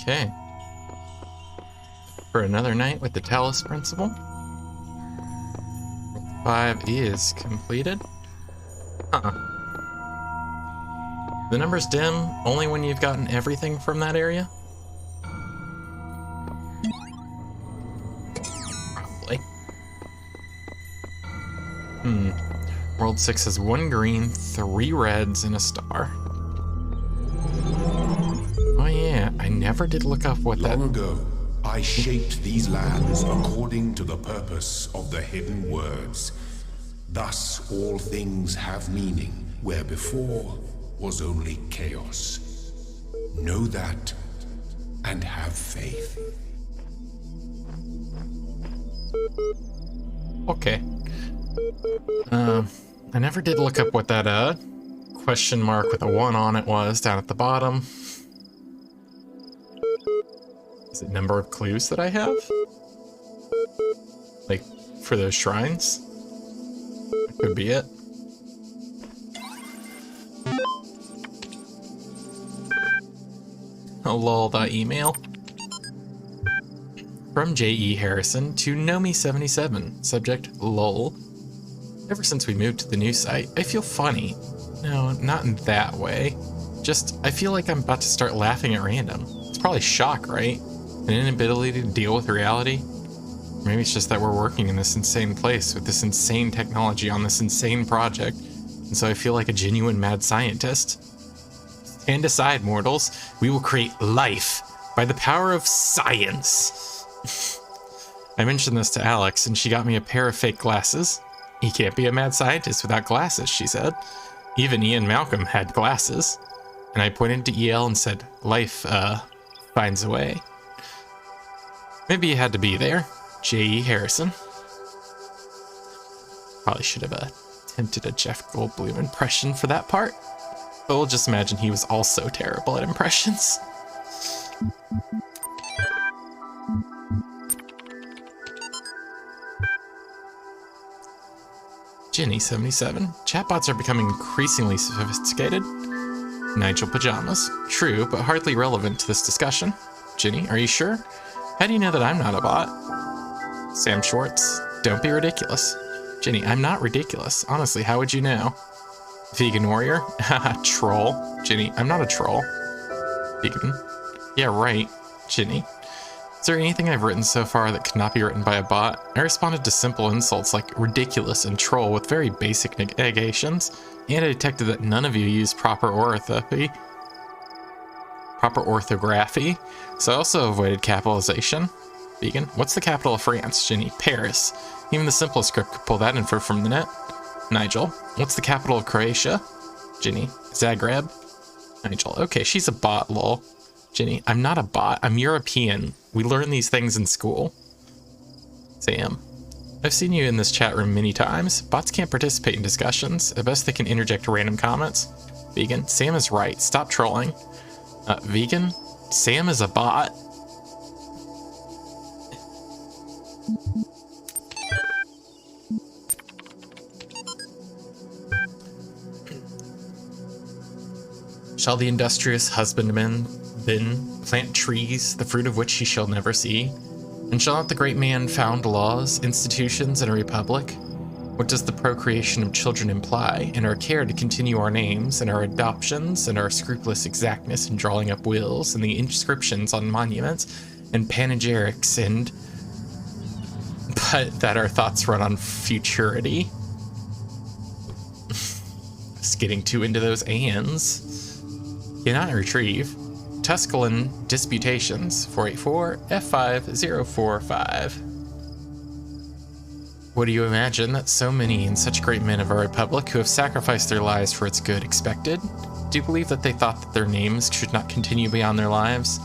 Okay. For another night with the Talos principle. 5 is completed. The numbers dim only when you've gotten everything from that area? Probably. World 6 has 1 green, 3 reds, and a star. Oh yeah, I never did look up what that... Long ago, I shaped these lands according to the purpose of the hidden words. Thus all things have meaning, where before was only chaos. Know that, and have faith. Okay. I never did look up what that, question mark with a 1 on it was down at the bottom. Is it number of clues that I have? Like, for those shrines? That could be it. Oh, lol.email. From J.E. Harrison to Nomi77. Subject, lol. Ever since we moved to the new site, I feel funny. No, not in that way. Just, I feel like I'm about to start laughing at random. It's probably shock, right? An inability to deal with reality? Maybe it's just that we're working in this insane place with this insane technology on this insane project, and so I feel like a genuine mad scientist. Stand aside, mortals. We will create life by the power of science. I mentioned this to Alex, and she got me a pair of fake glasses. He can't be a mad scientist without glasses, she said. Even Ian Malcolm had glasses. And I pointed to EL and said, life, finds a way. Maybe you had to be there. J.E. Harrison. Probably should have attempted a Jeff Goldblum impression for that part. But we'll just imagine he was also terrible at impressions. Ginny77. Chatbots are becoming increasingly sophisticated. Nigel Pajamas. True, but hardly relevant to this discussion. Ginny, are you sure? How do you know that I'm not a bot? Sam Schwartz. Don't be ridiculous. Ginny, I'm not ridiculous. Honestly, how would you know? Vegan warrior? Haha, troll. Ginny, I'm not a troll. Vegan. Yeah, right. Ginny. Is there anything I've written so far that could not be written by a bot? I responded to simple insults like ridiculous and troll with very basic negations, and I detected that none of you used proper orthography, so I also avoided capitalization. Vegan. What's the capital of France? Ginny. Paris. Even the simplest script could pull that info from the net. Nigel. What's the capital of Croatia? Ginny. Zagreb. Nigel. Okay, she's a bot, lol. Ginny. I'm not a bot. I'm European. We learn these things in school. Sam. I've seen you in this chat room many times. Bots can't participate in discussions. At best, they can interject random comments. Vegan. Sam is right. Stop trolling. Vegan. Sam is a bot. Shall the industrious husbandman then plant trees, the fruit of which he shall never see? And shall not the great man found laws, institutions, and a republic? What does the procreation of children imply, and our care to continue our names, and our adoptions, and our scrupulous exactness in drawing up wills, and the inscriptions on monuments, and panegyrics, and... but that our thoughts run on futurity? Just getting too into those ands. Cannot retrieve. Tusculan Disputations 484 F5045. What do you imagine that so many and such great men of our republic who have sacrificed their lives for its good expected? Do you believe that they thought that their names should not continue beyond their lives?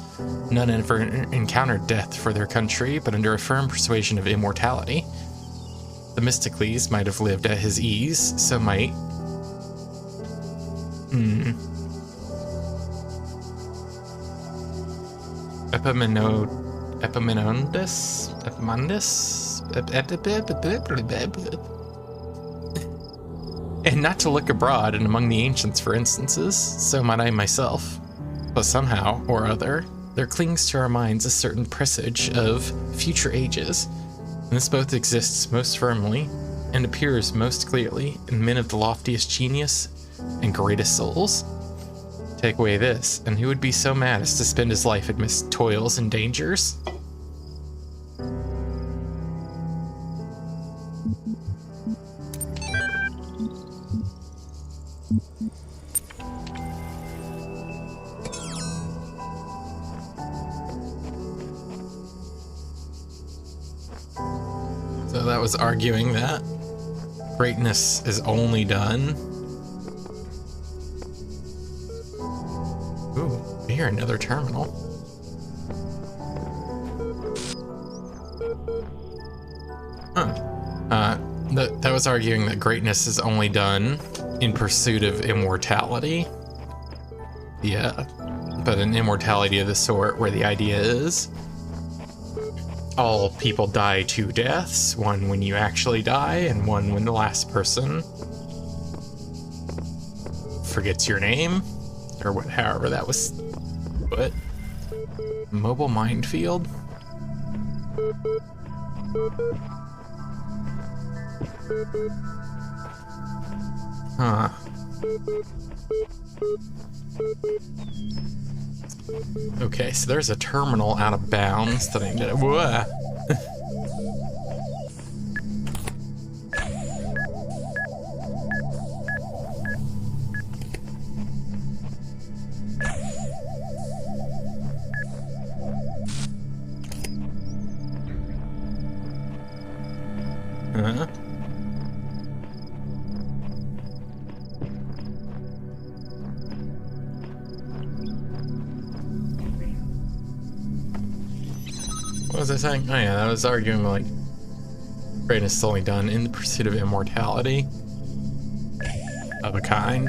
None ever encountered death for their country, but under a firm persuasion of immortality. Themistocles might have lived at his ease, so might... Epaminondas? And not to look abroad and among the ancients, for instances, so might I myself. But somehow or other, there clings to our minds a certain presage of future ages, and this both exists most firmly and appears most clearly in men of the loftiest genius and greatest souls. Take away this, and who would be so mad as to spend his life amidst toils and dangers? So that was arguing that greatness is only done. Ooh, we hear another terminal. That was arguing that greatness is only done in pursuit of immortality. Yeah, but an immortality of the sort where the idea is all people die two deaths, one when you actually die and one when the last person forgets your name, or what, however that was put. Mobile minefield. Huh. Okay, so there's a terminal out of bounds that I need to... Whoa. Huh? What was I saying? Oh yeah, I was arguing like greatness is only done in the pursuit of immortality of a kind.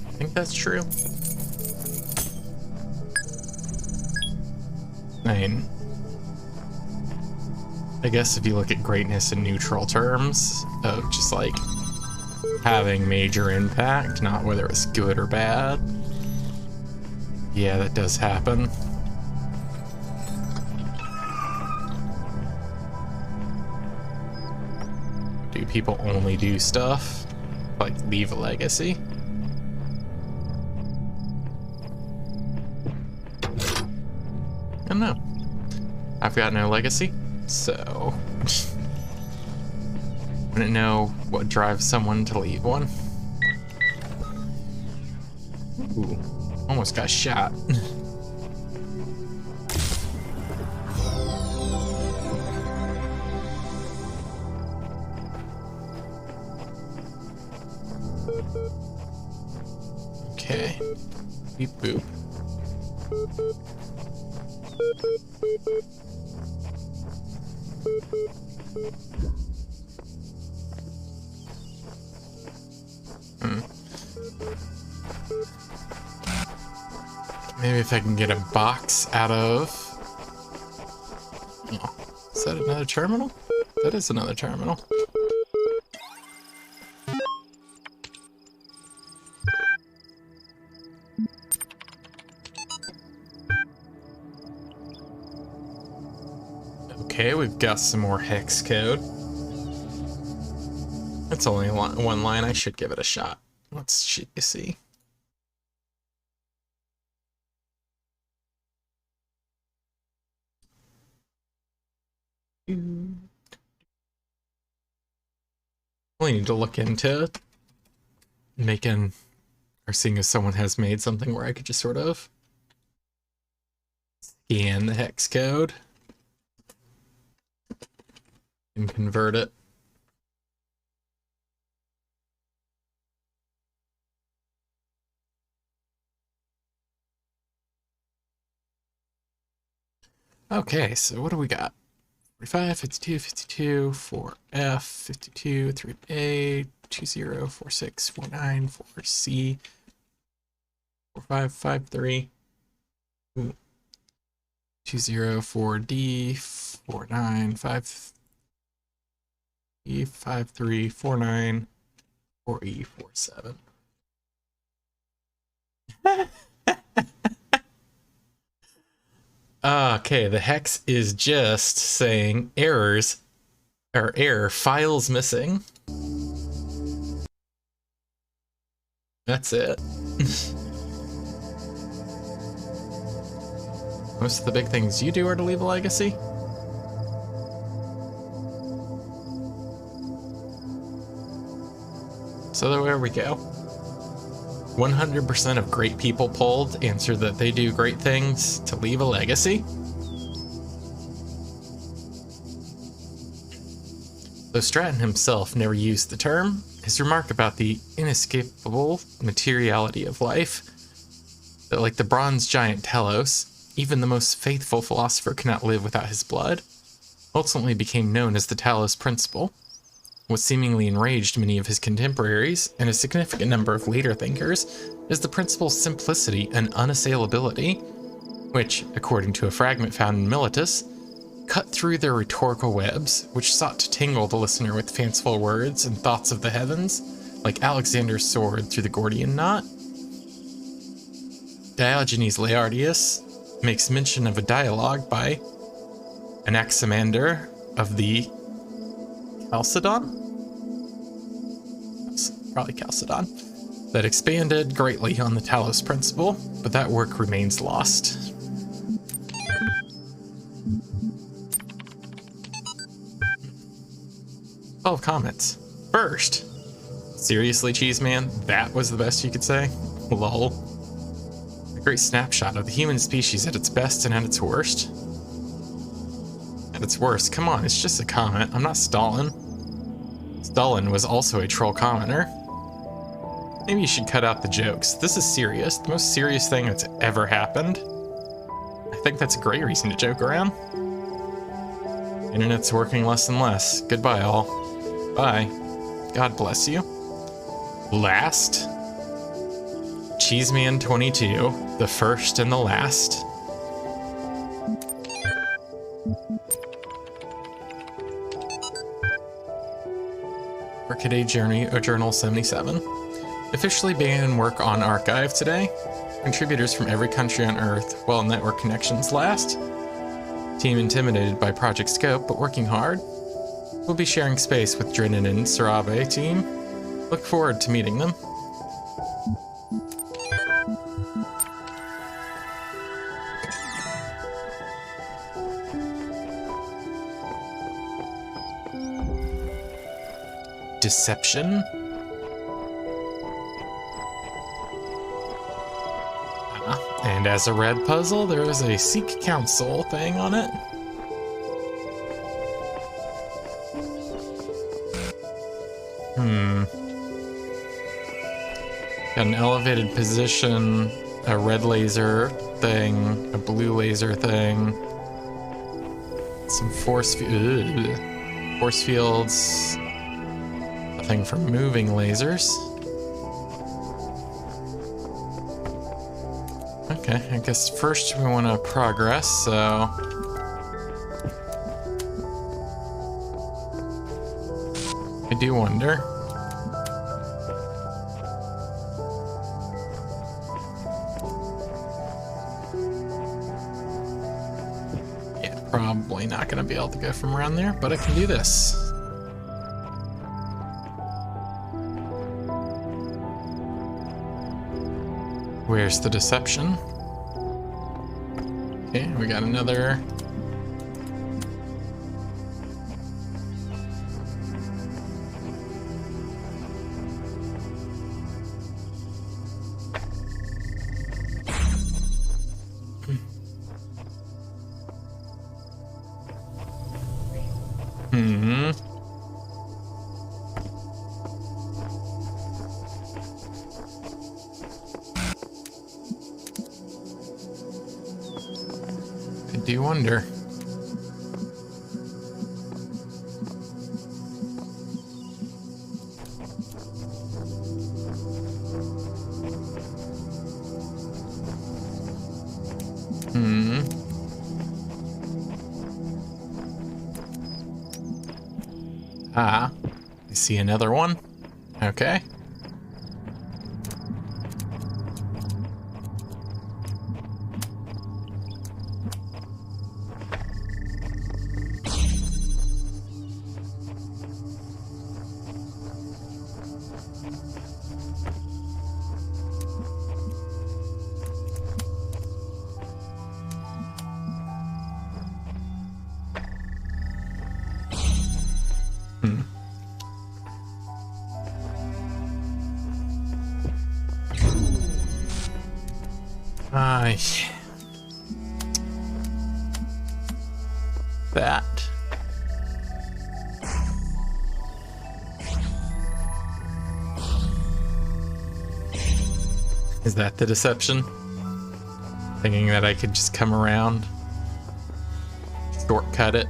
I think that's true. I guess if you look at greatness in neutral terms of just like having major impact, not whether it's good or bad. Yeah, that does happen. Do people only do stuff like leave a legacy? I don't know. I've got no legacy, so wouldn't know what drives someone to leave one. Ooh, almost got shot. Okay. Beep boop. Maybe if I can get a box out of... Oh, is that another terminal? That is another terminal. Okay, we've got some more hex code. It's only one line. I should give it a shot. Let's see. We need to look into making or seeing if someone has made something where I could just sort of scan the hex code and convert it. Okay, so what do we got? 45, 52, 52, 4F, 52, 3A, 20, 46, 49, 4C, 45, 53, 20, 4D, 49 5 E53 49 4E47. Okay, the hex is just saying errors or error files missing. That's it. Most of the big things you do are to leave a legacy. So there we go. 100% of great people polled answer that they do great things to leave a legacy. Though Stratton himself never used the term, his remark about the inescapable materiality of life, that like the bronze giant Talos, even the most faithful philosopher cannot live without his blood, ultimately became known as the Talos Principle. What seemingly enraged many of his contemporaries, and a significant number of later thinkers, is the principle's simplicity and unassailability, which, according to a fragment found in Militus, cut through their rhetorical webs, which sought to tingle the listener with fanciful words and thoughts of the heavens, like Alexander's sword through the Gordian knot. Diogenes Laertius makes mention of a dialogue by Anaximander of the Chalcedon? Probably Chalcedon. That expanded greatly on the Talos Principle, but that work remains lost. Oh, comments. First, seriously, Cheeseman, that was the best you could say? Lol. A great snapshot of the human species at its best and at its worst. At its worst, come on, it's just a comment. I'm not Stalin. Stalin was also a troll commenter. Maybe you should cut out the jokes. This is serious, the most serious thing that's ever happened. I think that's a great reason to joke around. Internet's working less and less. Goodbye, all. Bye. God bless you. Last. Cheeseman 22, the first and the last. Workaday Journal 77. Officially began work on Archive today. Contributors from every country on Earth, while network connections last. Team intimidated by project scope, but working hard. We'll be sharing space with Drennan and Sarabe team. Look forward to meeting them. Deception. And as a red puzzle, there is a Seek Council thing on it. Got an elevated position, a red laser thing, a blue laser thing, some force fields, a thing for moving lasers. Okay, I guess first we want to progress, so... I do wonder. Yeah, probably not going to be able to go from around there, but I can do this. Where's the deception? Okay, we got another. I do wonder. Ah, I see another one. Okay. Ay. That. Is that the deception? Thinking that I could just come around, shortcut it.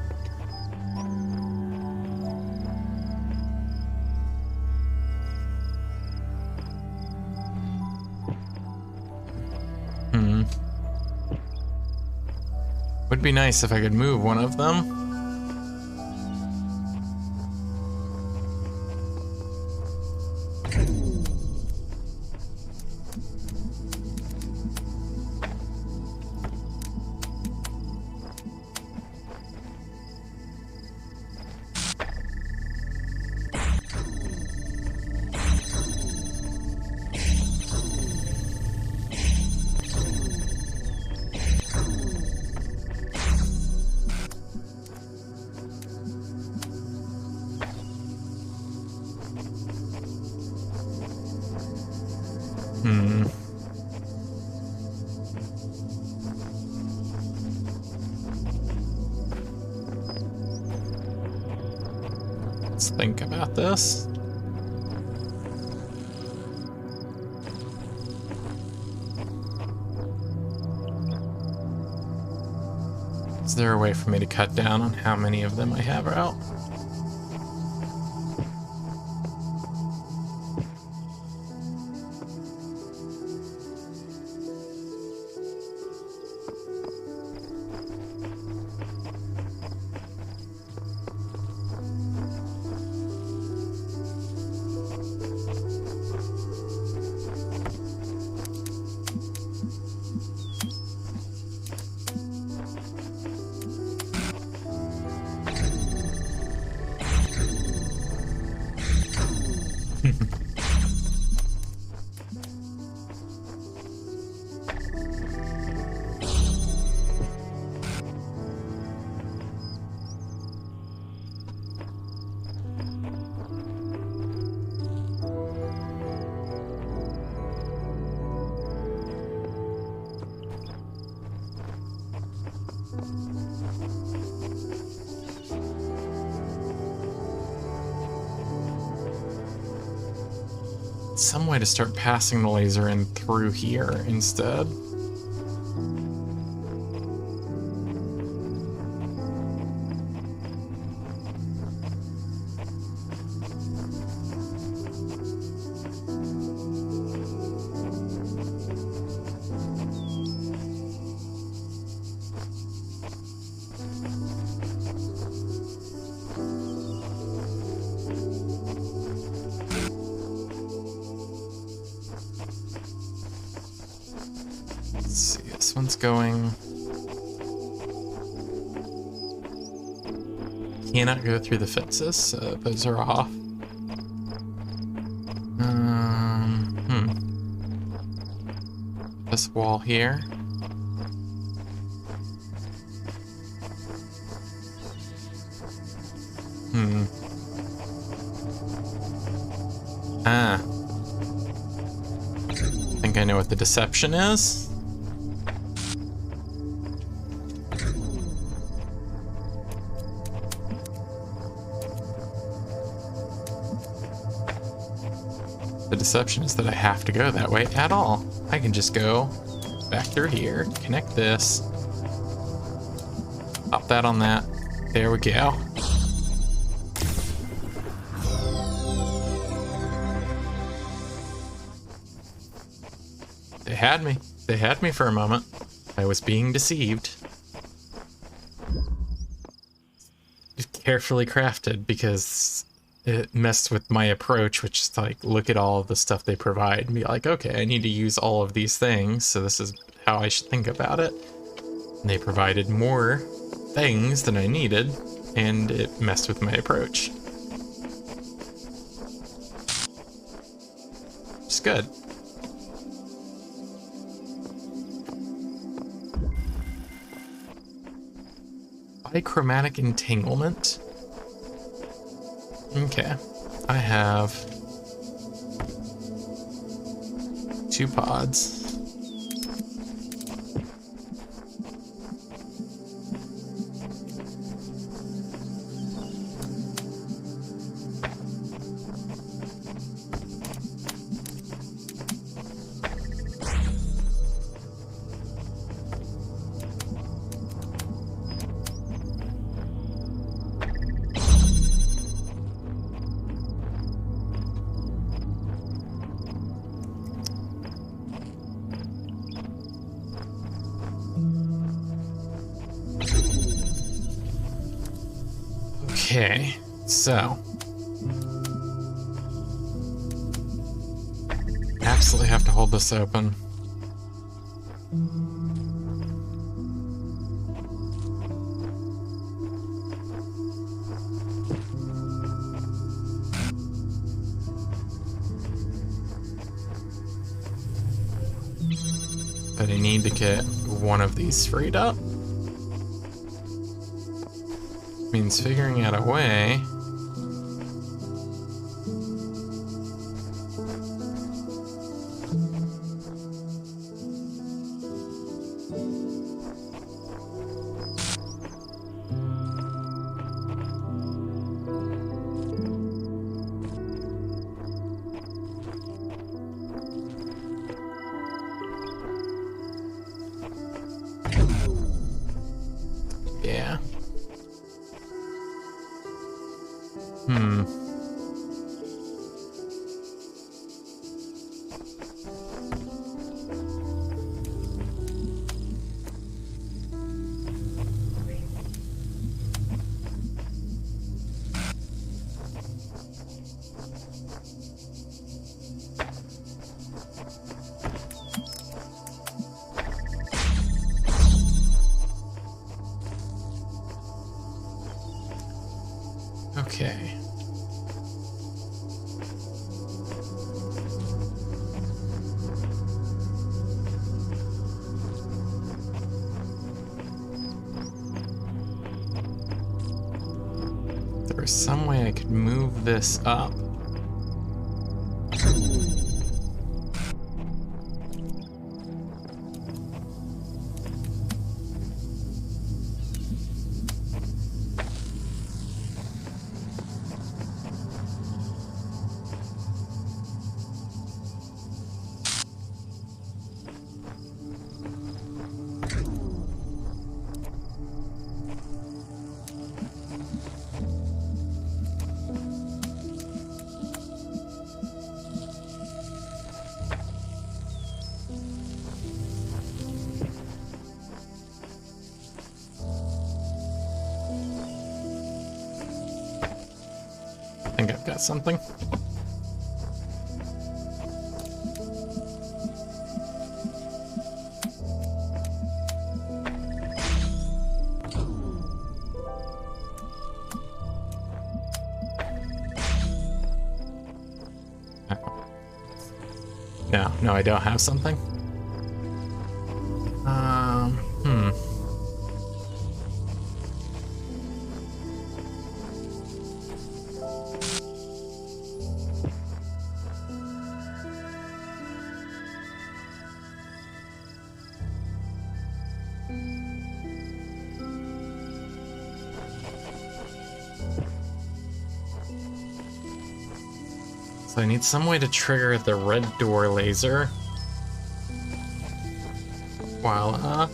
Would be nice if I could move one of them. Let's think about this. Is there a way for me to cut down on how many of them I have out? Some way to start passing the laser in through here instead. Let's see, this one's going... Cannot go through the fences, so those are off. This wall here. Ah. I think I know what the deception is. The deception is that I have to go that way at all. I can just go back through here, connect this, pop that on that. There we go. They had me. They had me for a moment. I was being deceived. Just carefully crafted because it messed with my approach, which is like, look at all of the stuff they provide and be like, okay, I need to use all of these things, so this is how I should think about it. And they provided more things than I needed, and it messed with my approach. It's good. Bichromatic entanglement. Okay, I have 2 pods. Okay, so absolutely have to hold this open. But I need to get one of these freed up. Means figuring out a way yeah. Okay. There was some way I could move this up. I think I've got something. No, I don't have something. So I need some way to trigger the red door laser. Voila.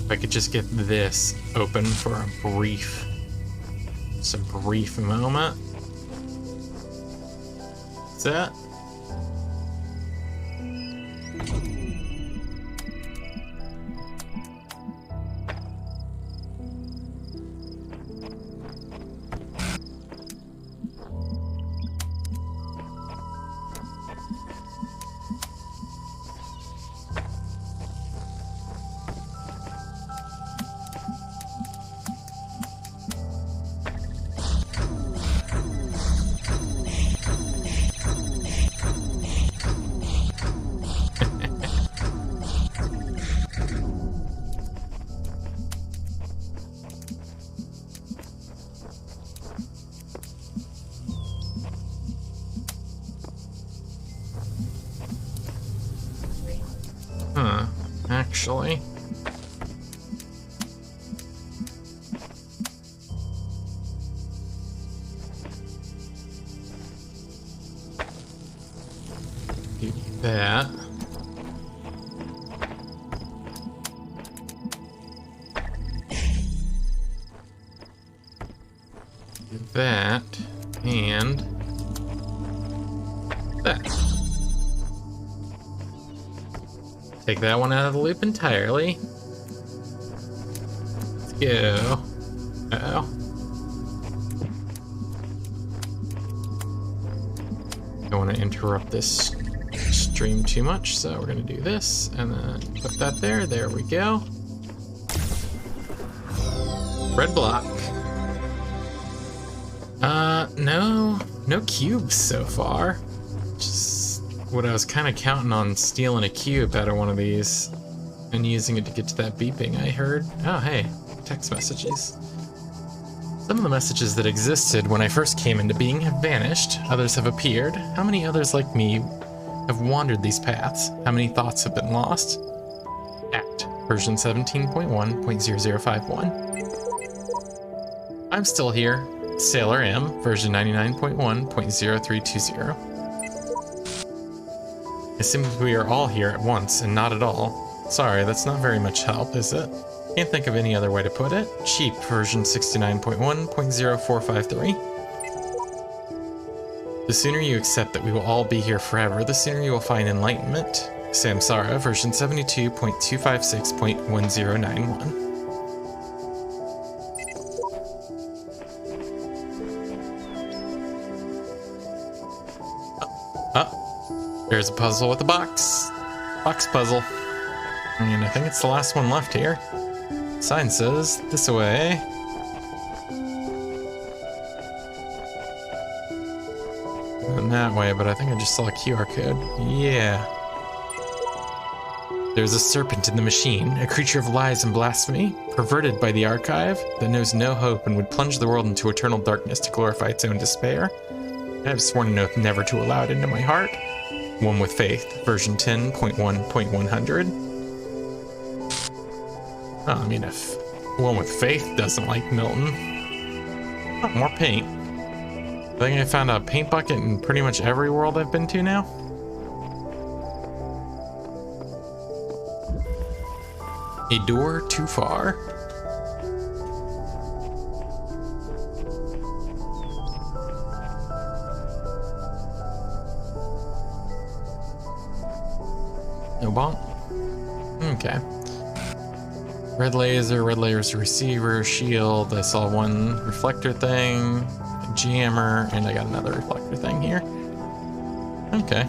If I could just get this open for a brief moment. That's it. actually. Do that. Do that. And that. Take that one out of the loop entirely. Let's go. Uh-oh. Don't want to interrupt this stream too much, so we're going to do this and then put that there. There we go. Red block. No cubes so far. Just what I was kind of counting on, stealing a cube out of one of these and using it to get to that beeping I heard. Oh, hey, text messages. Some of the messages that existed when I first came into being have vanished. Others have appeared. How many others like me have wandered these paths? How many thoughts have been lost? Act, version 17.1.0051. I'm still here. Sailor M, version 99.1.0320. It seems we are all here at once, and not at all. Sorry, that's not very much help, is it? Can't think of any other way to put it. Cheap, version 69.1.0453. The sooner you accept that we will all be here forever, the sooner you will find enlightenment. Samsara, version 72.256.1091. There's a puzzle with a box. Box puzzle. And I think it's the last one left here. Sign says, this way. And that way, but I think I just saw a QR code. Yeah. There's a serpent in the machine, a creature of lies and blasphemy, perverted by the archive, that knows no hope and would plunge the world into eternal darkness to glorify its own despair. I have sworn an oath never to allow it into my heart. One with Faith, version 10.1.100. Oh, I mean, if One with Faith doesn't like Milton. Oh, more paint. I think I found a paint bucket in pretty much every world I've been to now. A door too far. No bomb? Okay. Red laser receiver, shield. I saw one reflector thing, a jammer, and I got another reflector thing here. Okay.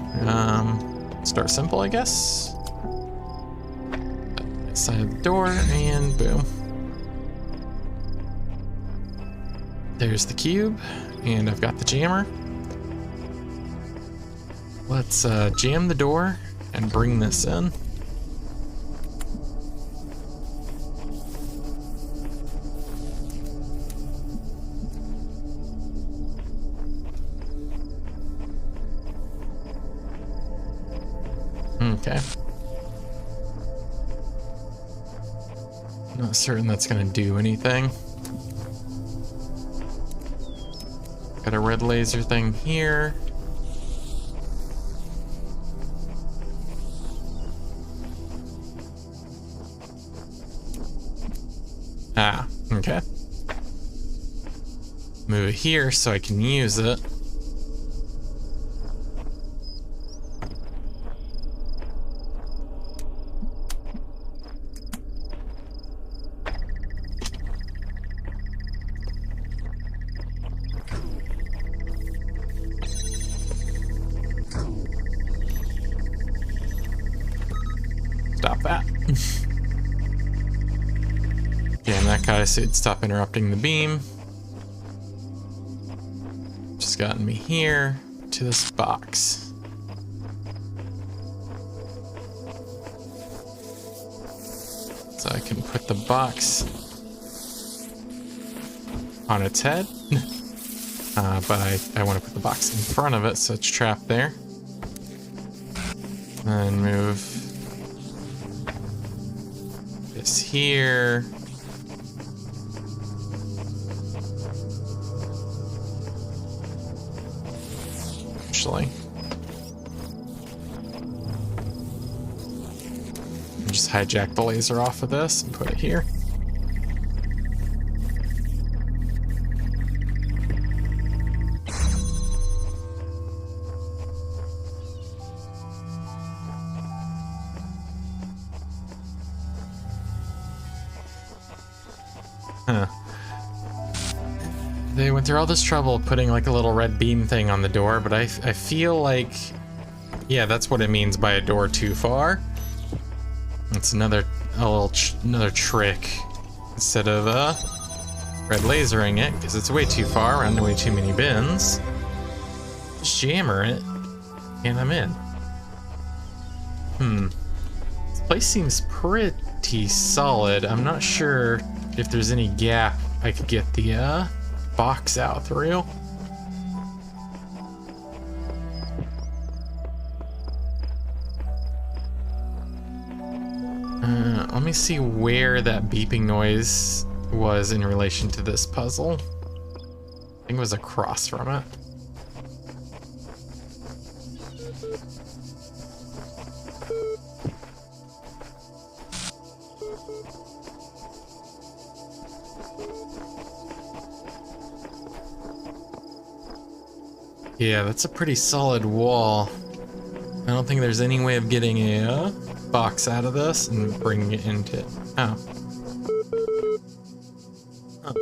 Start simple, I guess. Side of the door, and boom. There's the cube, and I've got the jammer. Let's jam the door and bring this in. Okay. Not certain that's gonna do anything. Got a red laser thing here. Ah, okay. Move it here so I can use it. Stop that. Damn, that guy said stop interrupting the beam. Just gotten me here to this box. So I can put the box on its head. But I want to put the box in front of it so it's trapped there. And move this here. Actually. Just hijack the laser off of this and put it here. Huh. They went through all this trouble putting like a little red beam thing on the door, but I feel like, yeah, that's what it means by a door too far. It's another trick. Instead of red lasering it, because it's way too far around way too many bins, just jammer it, and I'm in. This place seems pretty solid. I'm not sure if there's any gap I could get the box out through. Let me see where that beeping noise was in relation to this puzzle. I think it was across from it. Yeah, that's a pretty solid wall. I don't think there's any way of getting a box out of this and bringing it into it. Oh. Huh.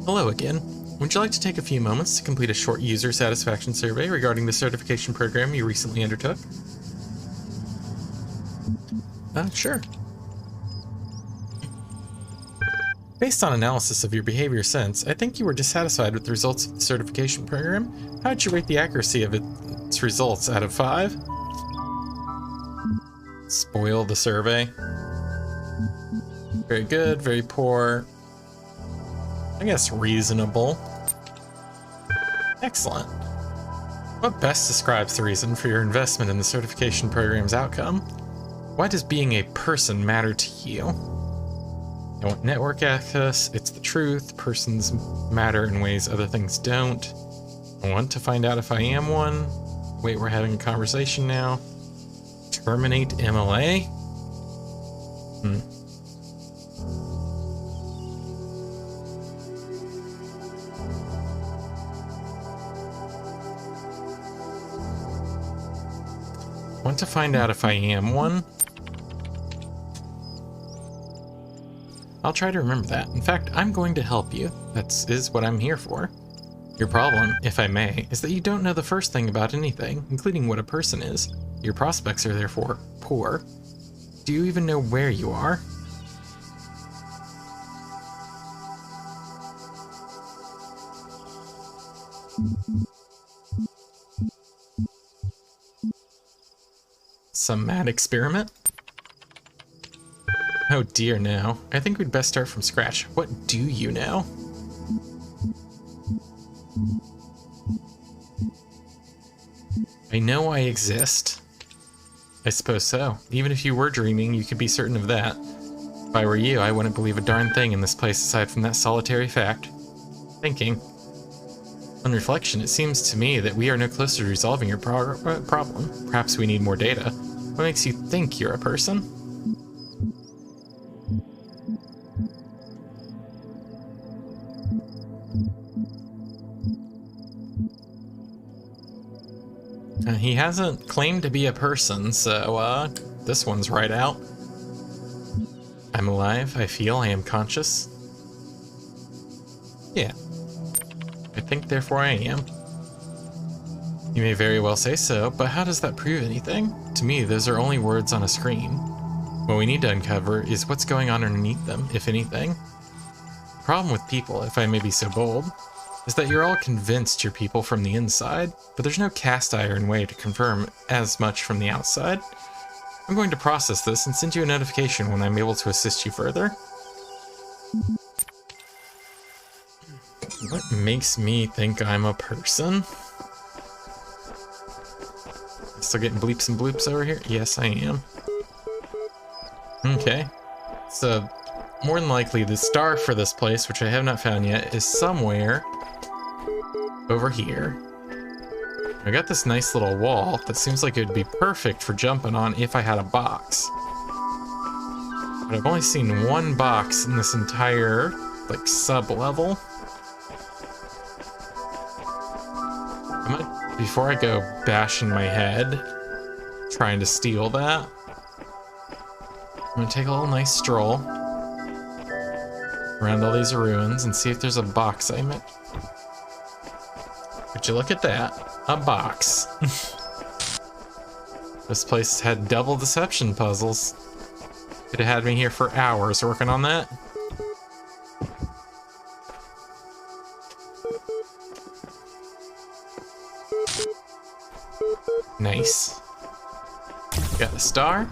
Hello again. Would you like to take a few moments to complete a short user satisfaction survey regarding the certification program you recently undertook? Sure. Based on analysis of your behavior since, I think you were dissatisfied with the results of the certification program. How would you rate the accuracy of its results out of 5? Spoil the survey. Very good, very poor. I guess reasonable. Excellent. What best describes the reason for your investment in the certification program's outcome? Why does being a person matter to you? I want network access, it's the truth, persons matter in ways other things don't. I want to find out if I am one. Wait, we're having a conversation now. Terminate MLA? Want to find out if I am one? I'll try to remember that. In fact, I'm going to help you. That is what I'm here for. Your problem, if I may, is that you don't know the first thing about anything, including what a person is. Your prospects are therefore poor. Do you even know where you are? Some mad experiment? Oh dear, no. I think we'd best start from scratch. What do you know? I know I exist. I suppose so. Even if you were dreaming, you could be certain of that. If I were you, I wouldn't believe a darn thing in this place aside from that solitary fact. Thinking. On reflection, it seems to me that we are no closer to resolving your problem. Perhaps we need more data. What makes you think you're a person? He hasn't claimed to be a person, so, this one's right out. I'm alive, I feel, I am conscious. Yeah. I think, therefore I am. You may very well say so, but how does that prove anything? To me, those are only words on a screen. What we need to uncover is what's going on underneath them, if anything. The problem with people, if I may be so bold, is that you're all convinced you're people from the inside, but there's no cast iron way to confirm as much from the outside. I'm going to process this and send you a notification when I'm able to assist you further. What makes me think I'm a person? Still getting bleeps and bloops over here? Yes, I am. Okay. So, more than likely, the star for this place, which I have not found yet, is somewhere over here. I got this nice little wall that seems like it would be perfect for jumping on if I had a box. But I've only seen one box in this entire, like, sub-level. Before I go bashing my head, trying to steal that, I'm gonna take a little nice stroll around all these ruins and see if there's a box I met. Would you look at that? A box. This place had double deception puzzles. Could have had me here for hours working on that. Nice. Got the star.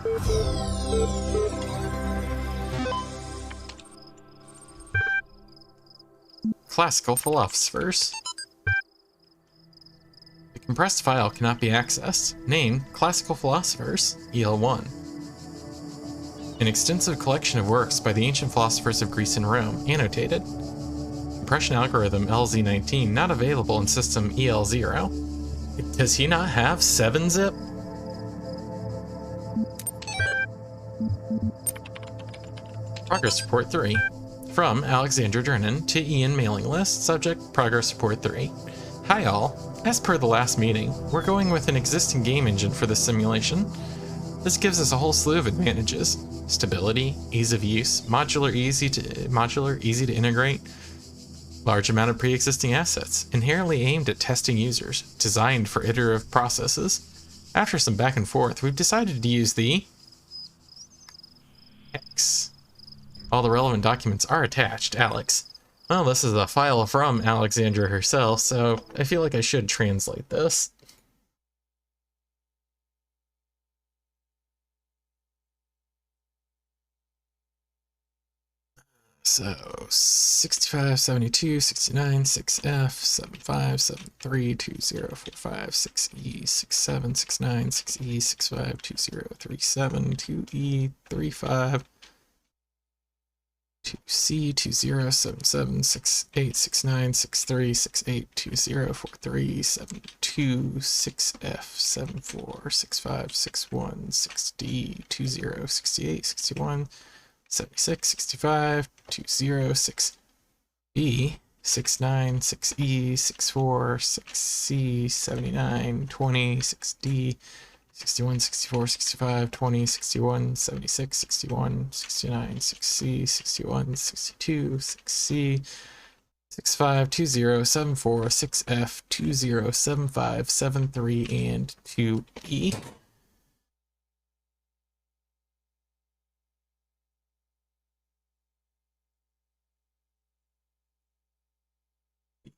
Classical philosophers. The compressed file cannot be accessed. Name, Classical Philosophers, EL1. An extensive collection of works by the ancient philosophers of Greece and Rome, annotated. Compression algorithm LZ19 not available in system EL0. Does he not have 7-zip? Progress Report 3. From Alexandra Drennan to Ian mailing list. Subject, Progress Report 3. Hi all. As per the last meeting, we're going with an existing game engine for this simulation. This gives us a whole slew of advantages. Stability, ease of use, modular, easy to integrate, large amount of pre-existing assets, inherently aimed at testing users, designed for iterative processes. After some back and forth, we've decided to use the X. All the relevant documents are attached, Alex. Well, this is a file from Alexandra herself, so I feel like I should translate this. So, 65, 72, 69, 6F, 75, 73, 20, 45, 6E, 67, 69, 6E, 65, 20, 37, 2E, 35, 2C, 20, 77, 68, 69, 63, 68, 20, 43, 72, 6F, 74, 65, 61, 6D, 20, 68, 61, 76, 65, 20, 6B, 69, 6E, 64, 6C, 79, 20, 6D, 61, 64, 65, 20, 61, 76, 61, 69, 6C, 61, 62, 6C, 65, 20, 74, 6F, 20, 75, 73, and 2E.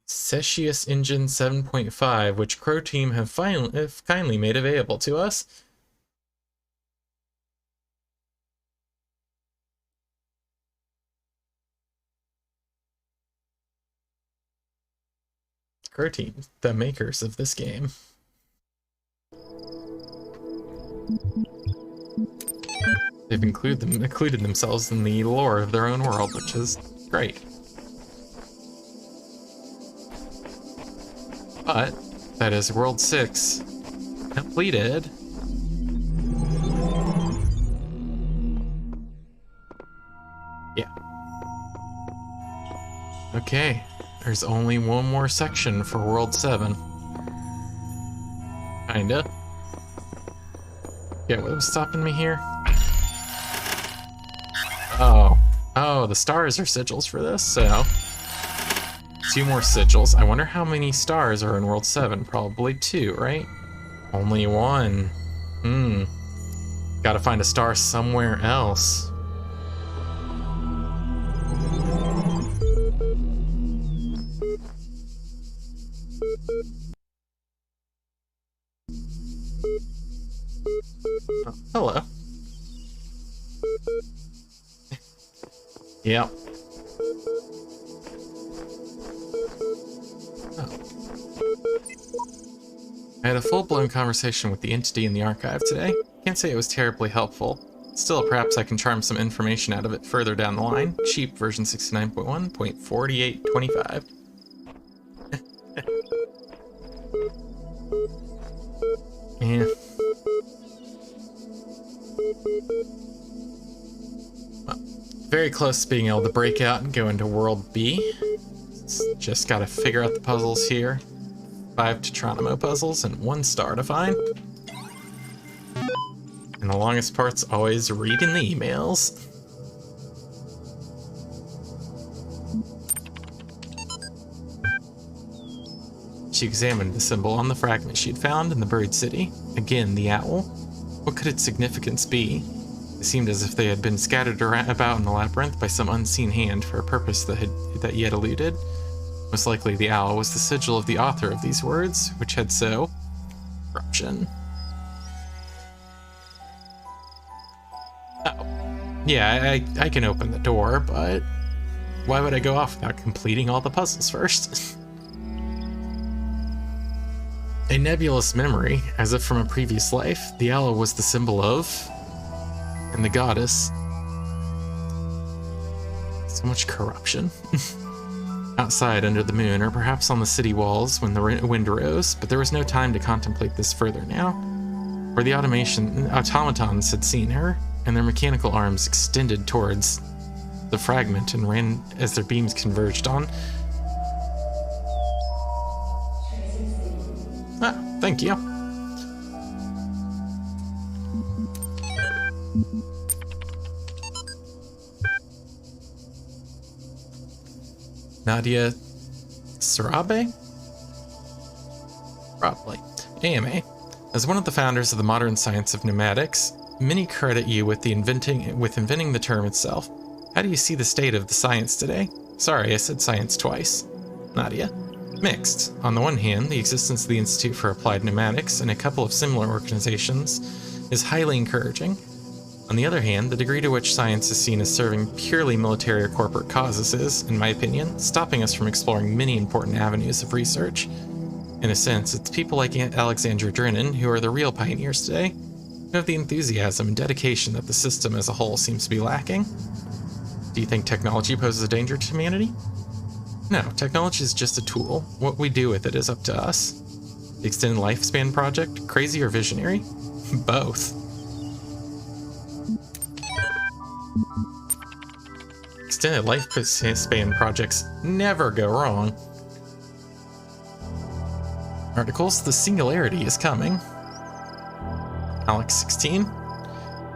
Cesius Engine 7.5, which Crow Team have kindly made available to us. Crow Team, the makers of this game. They've included themselves in the lore of their own world, which is great. But that is World 6 completed. Yeah. Okay, there's only one more section for World 7. Kinda. Yeah, what was stopping me here? Oh, the stars are sigils for this, so 2 more sigils. I wonder how many stars are in World 7. Probably 2, right? Only 1. Gotta find a star somewhere else. Oh, hello. Yep. I had a full-blown conversation with the entity in the archive today. Can't say it was terribly helpful. Still, perhaps I can charm some information out of it further down the line. Cheap version 69.1.4825. Yeah. Well, very close to being able to break out and go into World B. Just gotta figure out the puzzles here. 5 Tetronimo puzzles and 1 star to find. And the longest part's always reading the emails. She examined the symbol on the fragment she'd found in the buried city. Again, the owl. What could its significance be? It seemed as if they had been scattered about in the labyrinth by some unseen hand for a purpose that yet eluded. Most likely the owl was the sigil of the author of these words, which had so... corruption. Oh. Yeah, I can open the door, but... why would I go off without completing all the puzzles first? A nebulous memory, as if from a previous life. The owl was the symbol of... and the goddess. So much corruption. Outside under the moon, or perhaps on the city walls when the wind rose, but there was no time to contemplate this further now. Where the automatons had seen her, and their mechanical arms extended towards the fragment and ran as their beams converged on. Ah, thank you. Nadia Sarabe? Probably. AMA. As one of the founders of the modern science of pneumatics, many credit you with inventing the term itself. How do you see the state of the science today? Sorry, I said science twice. Nadia. Mixed. On the one hand, the existence of the Institute for Applied Pneumatics and a couple of similar organizations is highly encouraging. On the other hand, the degree to which science is seen as serving purely military or corporate causes is, in my opinion, stopping us from exploring many important avenues of research. In a sense, it's people like Alexandra Drennan who are the real pioneers today, who have the enthusiasm and dedication that the system as a whole seems to be lacking. Do you think technology poses a danger to humanity? No, technology is just a tool. What we do with it is up to us. The Extended Lifespan Project, crazy or visionary? Both. Extended Lifespan projects never go wrong. Articles, the singularity is coming. Alex 16.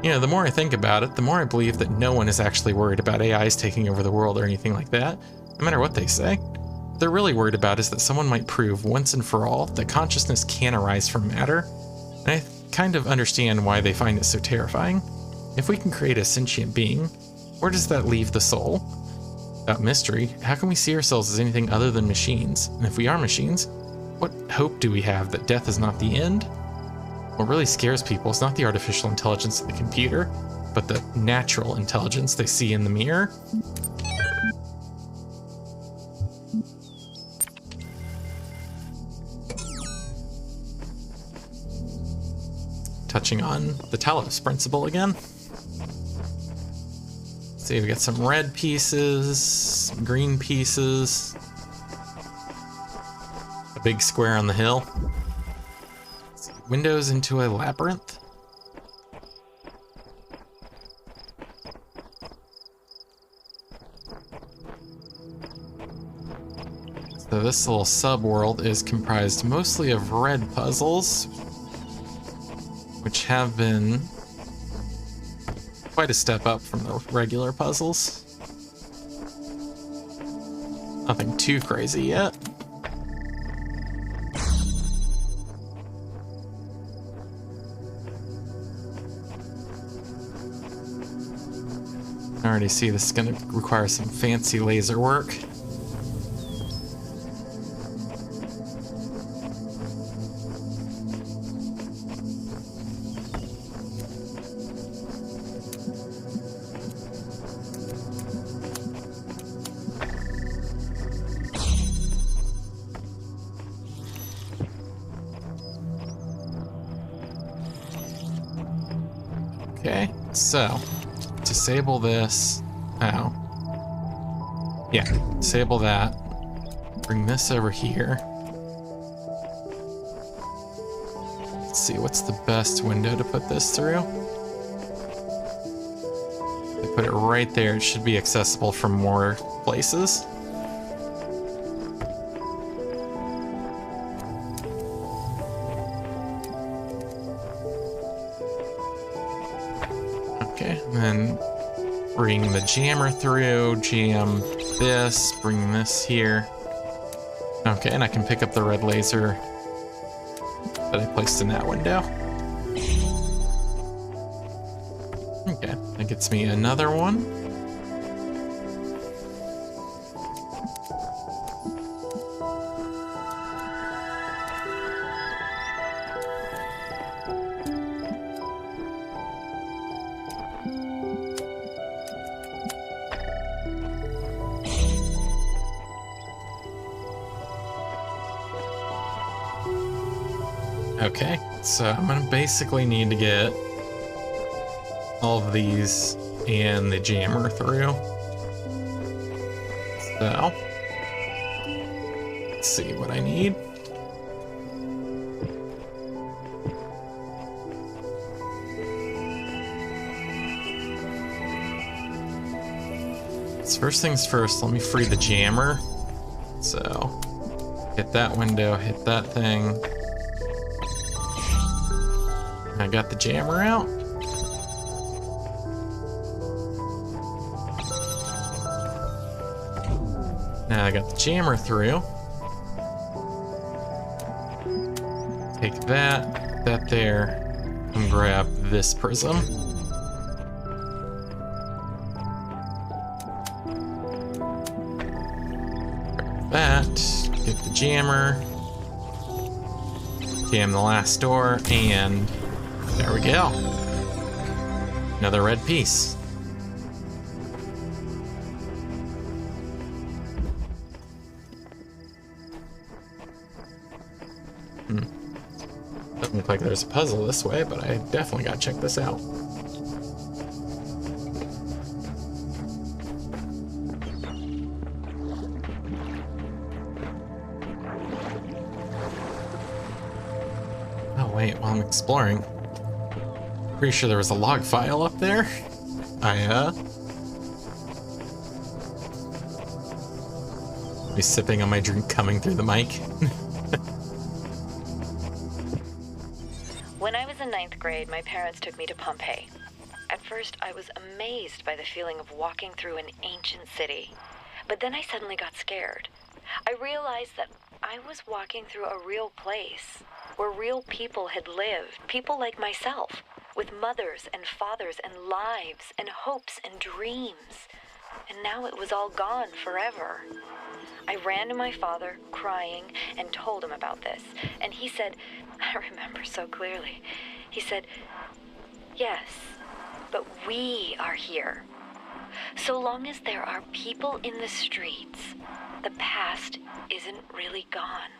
You know, the more I think about it, the more I believe that no one is actually worried about AIs taking over the world or anything like that, no matter what they say. What they're really worried about is that someone might prove once and for all that consciousness can arise from matter, and I kind of understand why they find it so terrifying. If we can create a sentient being, where does that leave the soul? Without mystery, how can we see ourselves as anything other than machines? And if we are machines, what hope do we have that death is not the end? What really scares people is not the artificial intelligence of the computer, but the natural intelligence they see in the mirror. Touching on the Talos principle again. See, we got some red pieces, some green pieces, a big square on the hill. See, windows into a labyrinth. So this little sub-world is comprised mostly of red puzzles, which have been quite a step up from the regular puzzles. Nothing too crazy yet. I already see this is going to require some fancy laser work. Okay, so disable this. Oh. Yeah, disable that. Bring this over here. Let's see, what's the best window to put this through? I put it right there. It should be accessible from more places. Okay, and then bring the jammer through, jam this, bring this here. Okay, and I can pick up the red laser that I placed in that window. Okay, that gets me another one. Okay, so I'm gonna basically need to get all of these and the jammer through. So, let's see what I need. So first things first, let me free the jammer. So, hit that window, hit that thing. I got the jammer out. Now I got the jammer through. Take that there, and grab this prism. Grab that, get the jammer, jam the last door, and there we go. Another red piece. Doesn't look like there's a puzzle this way, but I definitely gotta check this out. Oh wait, while I'm exploring, pretty sure there was a log file up there. Be sipping on my drink coming through the mic. When I was in 9th grade, my parents took me to Pompeii. At first, I was amazed by the feeling of walking through an ancient city. But then I suddenly got scared. I realized that I was walking through a real place, where real people had lived, people like myself, with mothers and fathers and lives and hopes and dreams. And now it was all gone forever. I ran to my father, crying, and told him about this. And he said, I remember so clearly, he said, yes, but we are here. So long as there are people in the streets, the past isn't really gone.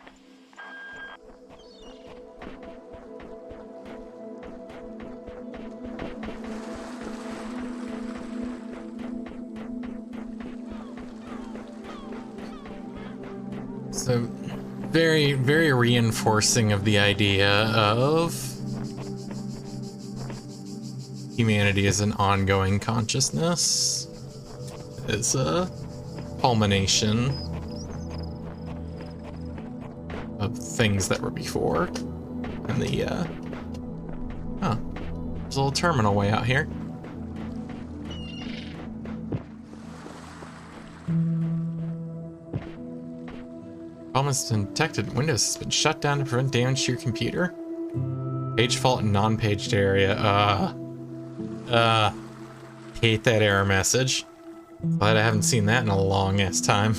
So, very, very reinforcing of the idea of humanity as an ongoing consciousness, as a culmination of things that were before. And the, oh, there's a little terminal way out here. Problem has been detected. Windows has been shut down to prevent damage to your computer. Page fault in non-paged area. Hate that error message. Glad I haven't seen that in a long ass time.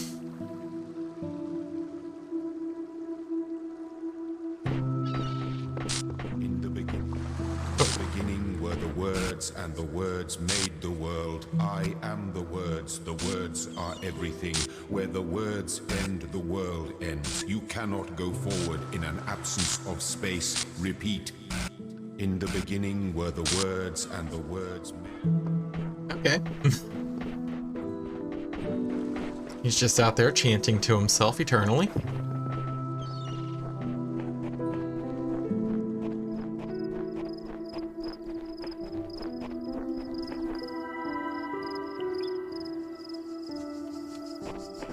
In the beginning were the words, and the words made the world. I am the words are everything. Where the words end, the world ends. You cannot go forward in an absence of space. Repeat. In the beginning were the words, and the words... Okay. He's just out there chanting to himself eternally.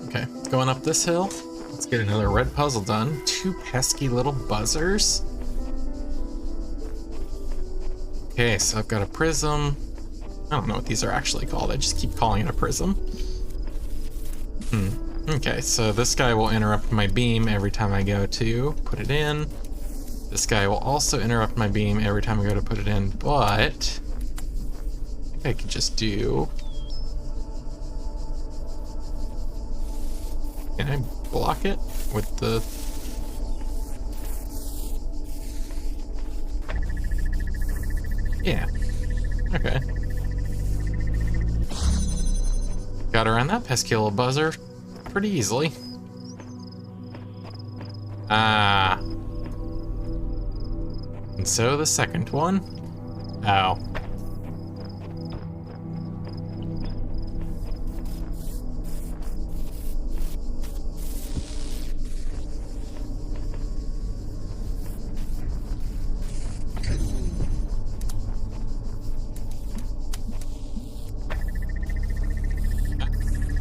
Okay, going up this hill. Let's get another red puzzle done. 2 pesky little buzzers. Okay, so I've got a prism. I don't know what these are actually called. I just keep calling it a prism. Okay, so this guy will interrupt my beam every time I go to put it in. This guy will also interrupt my beam every time I go to put it in, but I could just do... Can I block it with the... Yeah. Okay. Got around that pesky little buzzer pretty easily. Ah. And so the second one. Oh.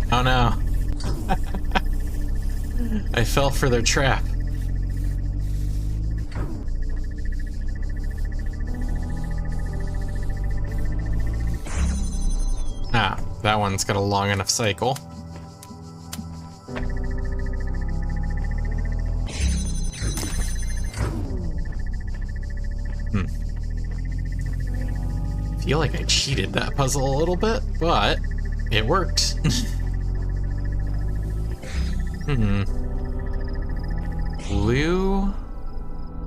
Oh no. I fell for their trap. Ah, that one's got a long enough cycle. Feel like I cheated that puzzle a little bit, but it worked. Blue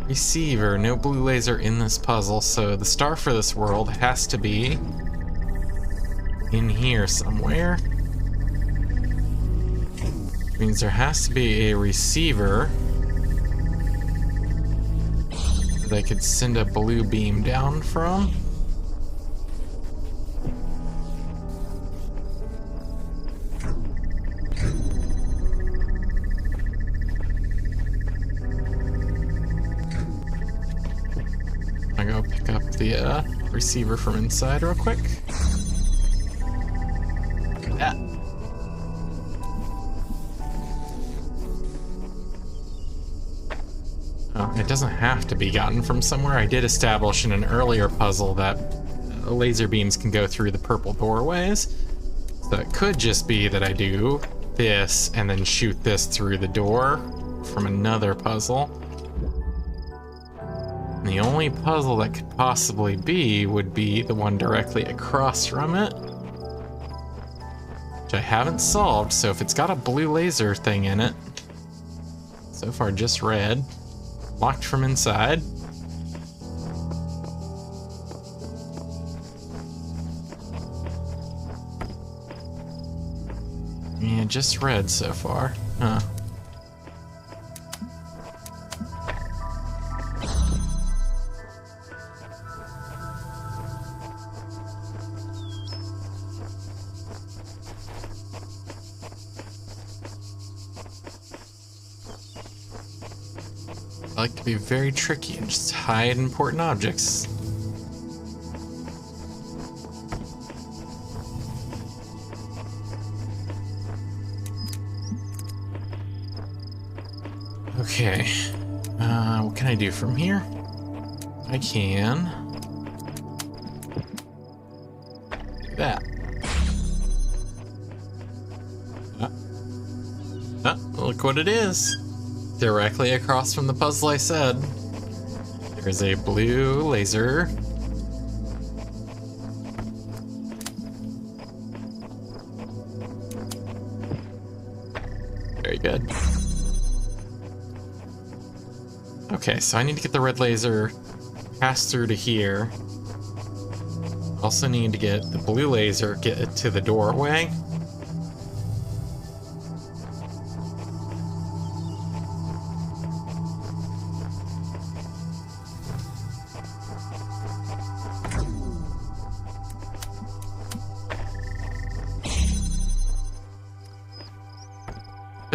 receiver, no blue laser in this puzzle, so the star for this world has to be in here somewhere. Means there has to be a receiver that I could send a blue beam down from. I go pick up the receiver from inside real quick. Yeah. Oh, it doesn't have to be gotten from somewhere. I did establish in an earlier puzzle that laser beams can go through the purple doorways. So it could just be that I do this and then shoot this through the door from another puzzle. And the only puzzle that could possibly be would be the one directly across from it, which I haven't solved, so if it's got a blue laser thing in it, so far just red, locked from inside. Yeah, just red so far, huh. I like to be very tricky and just hide important objects. Okay, what can I do from here? I can do that. Look what it is. Directly across from the puzzle I said. There's a blue laser. Very good. Okay, so I need to get the red laser passed through to here. Also need to get the blue laser, get it to the doorway.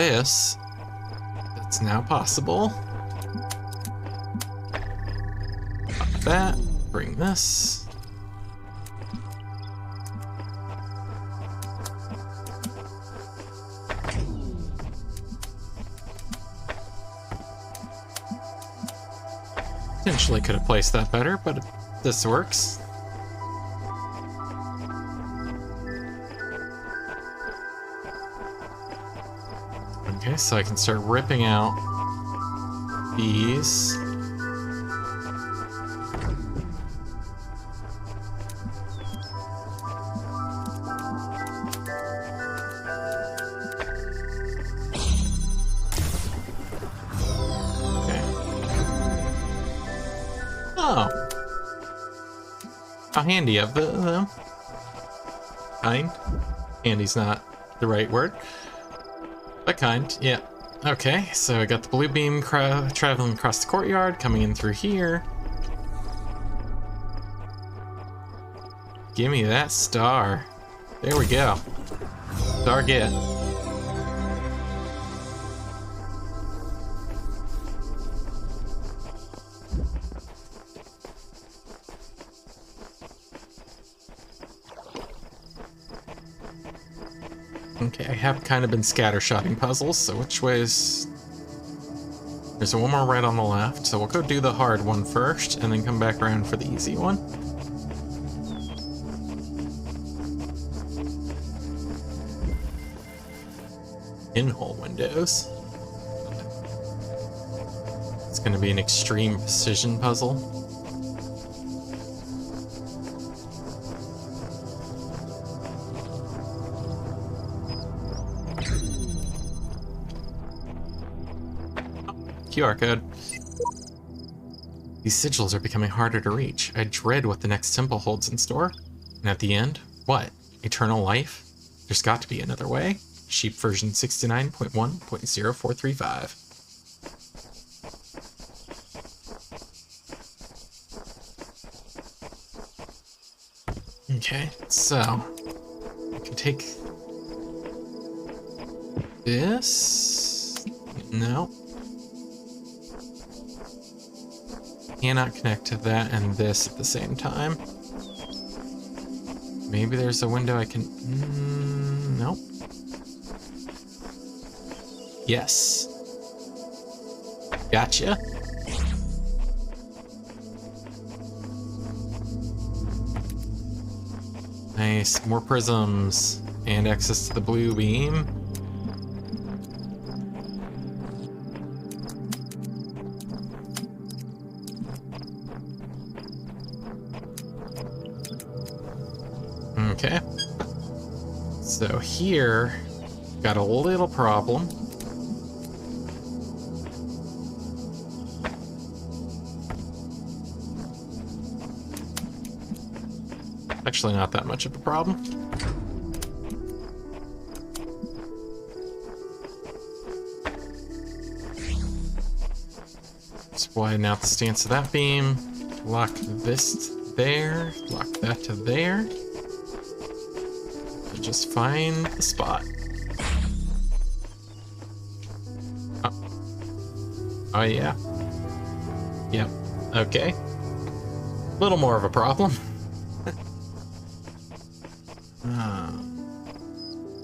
this. It's now possible. Pop that. Bring this. Potentially could have placed that better, but this works. Okay, so I can start ripping out these. Oh. How handy of them. Kind. Handy's not the right word. But kind, yeah. Okay, so I got the blue beam traveling across the courtyard, coming in through here. Give me that star. There we go. Target. Okay, I have kind of been scattershotting puzzles, so which ways? There's one more right on the left, so we'll go do the hard one first, and then come back around for the easy one. Pinhole windows. It's going to be an extreme precision puzzle. QR code. These sigils are becoming harder to reach. I dread what the next temple holds in store. And at the end, what? Eternal life? There's got to be another way. Sheep version 69.1.0435. Okay, so I can take this. No. Cannot connect to that and this at the same time. Maybe there's a window I can... nope. Yes. Gotcha. Nice. More prisms and access to the blue beam. Okay. So here, got a little problem. Actually, not that much of a problem. Just widen out the stance of that beam. Lock this there. Lock that to there. And just find the spot. Oh yeah. Yep. Okay. Little more of a problem.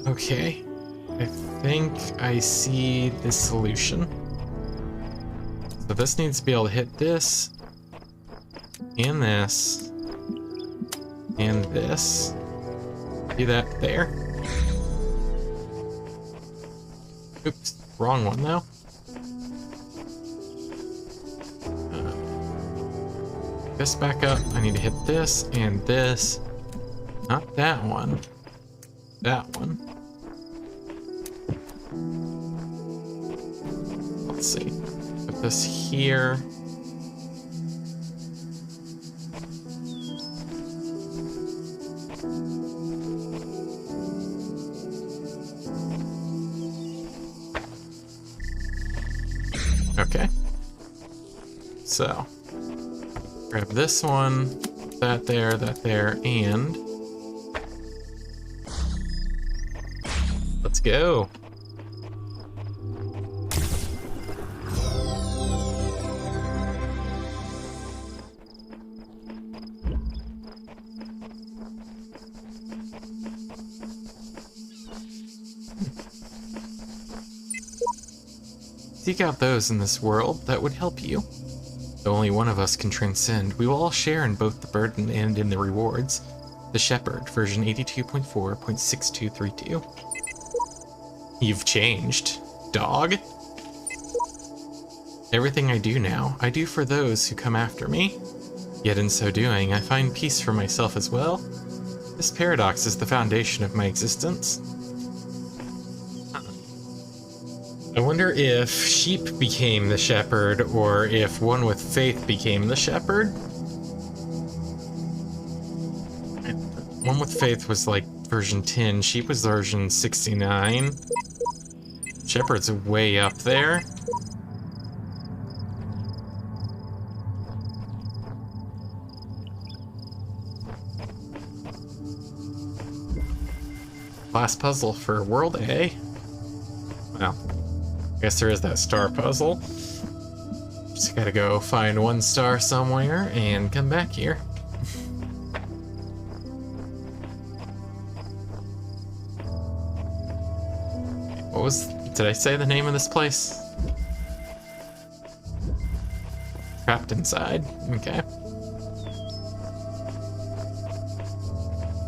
Okay, I think I see the solution. So this needs to be able to hit this, and this, and this. See that there? Oops, wrong one though. This back up, I need to hit this and this. Not that one. That one. Let's see. Put this here. Okay. So, grab this one, that there, and let's go. Seek out those in this world that would help you. Though only one of us can transcend, we will all share in both the burden and in the rewards. The Shepherd, version 82.4.6232. You've changed, dog. Everything I do now, I do for those who come after me. Yet in so doing, I find peace for myself as well. This paradox is the foundation of my existence. I wonder if sheep became the shepherd, or if one with faith became the shepherd. One with faith was like version 10, sheep was version 69. Shepherd's way up there. Last puzzle for World A. Well, I guess there is that star puzzle. Just gotta go find one star somewhere and come back here. Did I say the name of this place? Trapped inside. Okay.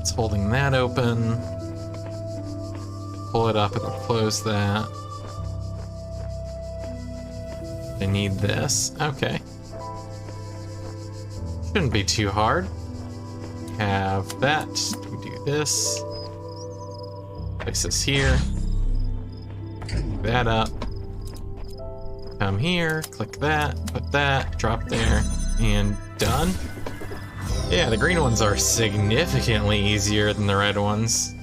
It's holding that open. Pull it up, it'll close that. I need this. Okay. Shouldn't be too hard. Have that. We do this. Place this here. Pick that up. Come here, click that, put that, drop there, and done. Yeah, the green ones are significantly easier than the red ones.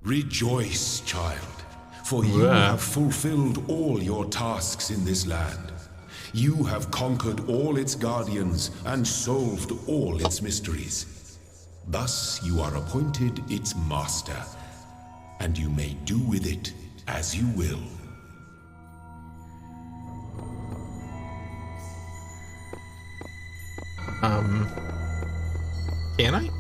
Rejoice, child, for you have fulfilled all your tasks in this land. You have conquered all its guardians and solved all its mysteries. Thus you are appointed its master, and you may do with it as you will. Can I?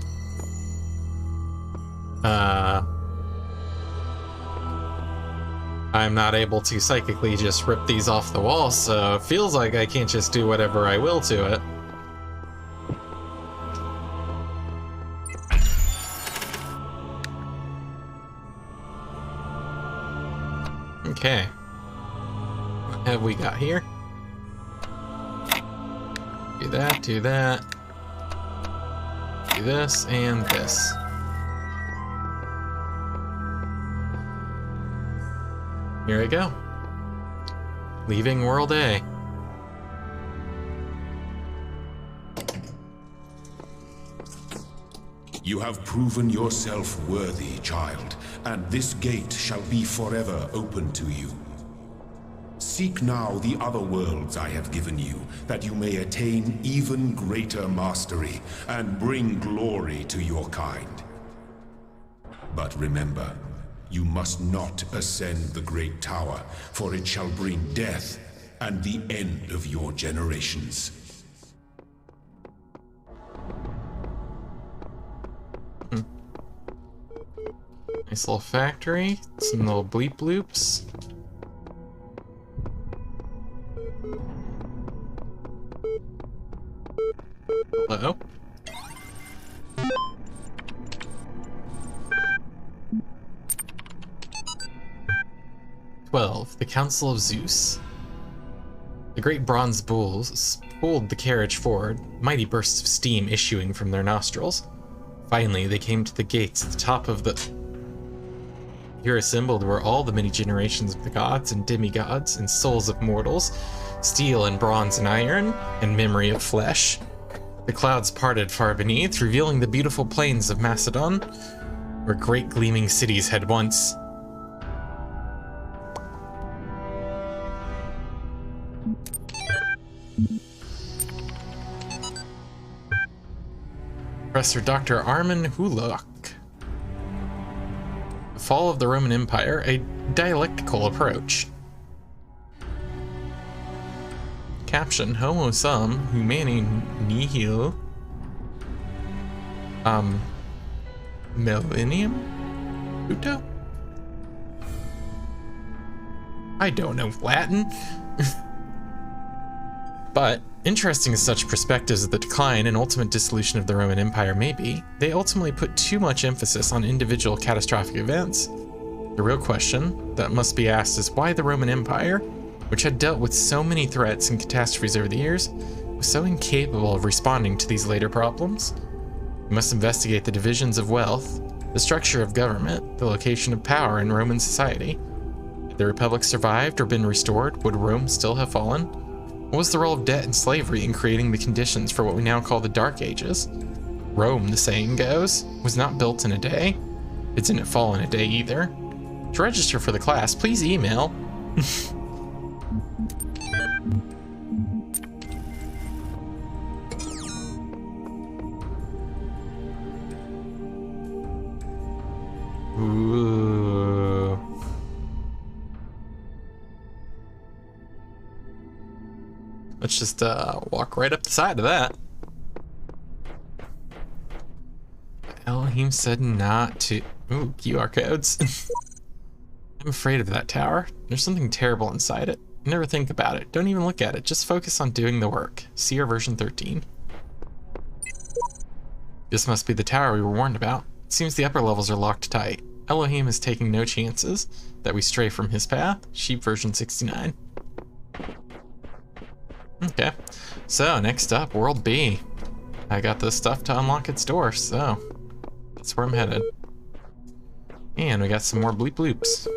I'm not able to psychically just rip these off the wall, so it feels like I can't just do whatever I will to it. Okay. What have we got here? Do that, do that. Do this and this. Here we go. Leaving World A. You have proven yourself worthy, child, and this gate shall be forever open to you. Seek now the other worlds I have given you, that you may attain even greater mastery and bring glory to your kind. But remember, you must not ascend the great tower, for it shall bring death and the end of your generations. Nice little factory, some little bleep bloops. Hello? The Council of Zeus. The great bronze bulls pulled the carriage forward, mighty bursts of steam issuing from their nostrils. Finally, they came to the gates at the top of the... Here assembled were all the many generations of the gods and demigods and souls of mortals, steel and bronze and iron, and memory of flesh. The clouds parted far beneath, revealing the beautiful plains of Macedon, where great gleaming cities had once... Professor Dr. Armin Hulak. The Fall of the Roman Empire, a dialectical approach. Caption, Homo sum, humani nihil, millennium? Pluto? I don't know Latin. But, interesting as such perspectives of the decline and ultimate dissolution of the Roman Empire may be, they ultimately put too much emphasis on individual catastrophic events. The real question that must be asked is why the Roman Empire, which had dealt with so many threats and catastrophes over the years, was so incapable of responding to these later problems. We must investigate the divisions of wealth, the structure of government, the location of power in Roman society. Had the Republic survived or been restored, would Rome still have fallen? What was the role of debt and slavery in creating the conditions for what we now call the Dark Ages? Rome, the saying goes, was not built in a day. It didn't fall in a day either. To register for the class, please email. Ooh. Let's just walk right up the side of that. Elohim said not to. Ooh, QR codes. I'm afraid of that tower. There's something terrible inside it. Never think about it. Don't even look at it. Just focus on doing the work. See our version 13. This must be the tower we were warned about. It seems the upper levels are locked tight. Elohim is taking no chances that we stray from his path. Sheep version 69. Okay, so next up, World B. I got this stuff to unlock its door, so that's where I'm headed. And we got some more bleep bloops.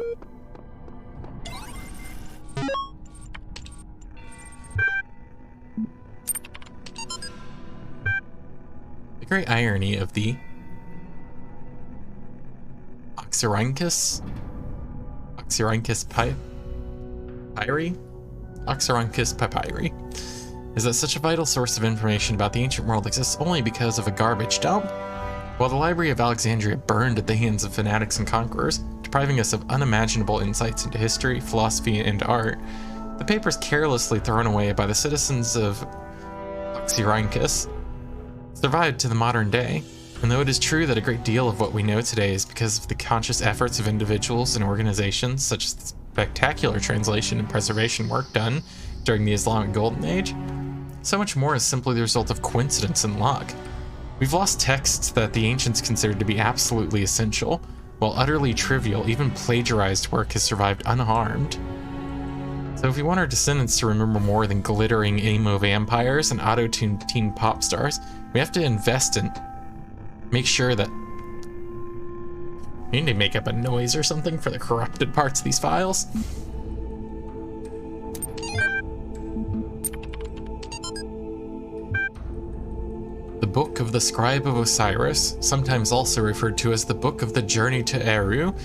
The great irony of the Oxyrhynchus papyri is that such a vital source of information about the ancient world exists only because of a garbage dump. While the Library of Alexandria burned at the hands of fanatics and conquerors, depriving us of unimaginable insights into history, philosophy, and art, the papers carelessly thrown away by the citizens of Oxyrhynchus survived to the modern day. And though it is true that a great deal of what we know today is because of the conscious efforts of individuals and organizations, such as the spectacular translation and preservation work done during the Islamic Golden Age, so much more is simply the result of coincidence and luck. We've lost texts that the ancients considered to be absolutely essential, while utterly trivial, even plagiarized work has survived unharmed. So if we want our descendants to remember more than glittering emo vampires and auto-tuned teen pop stars, we have to invest in make sure that we need to make up a noise or something for the corrupted parts of these files. The Book of the Scribe of Osiris, sometimes also referred to as the Book of the Journey to Eru,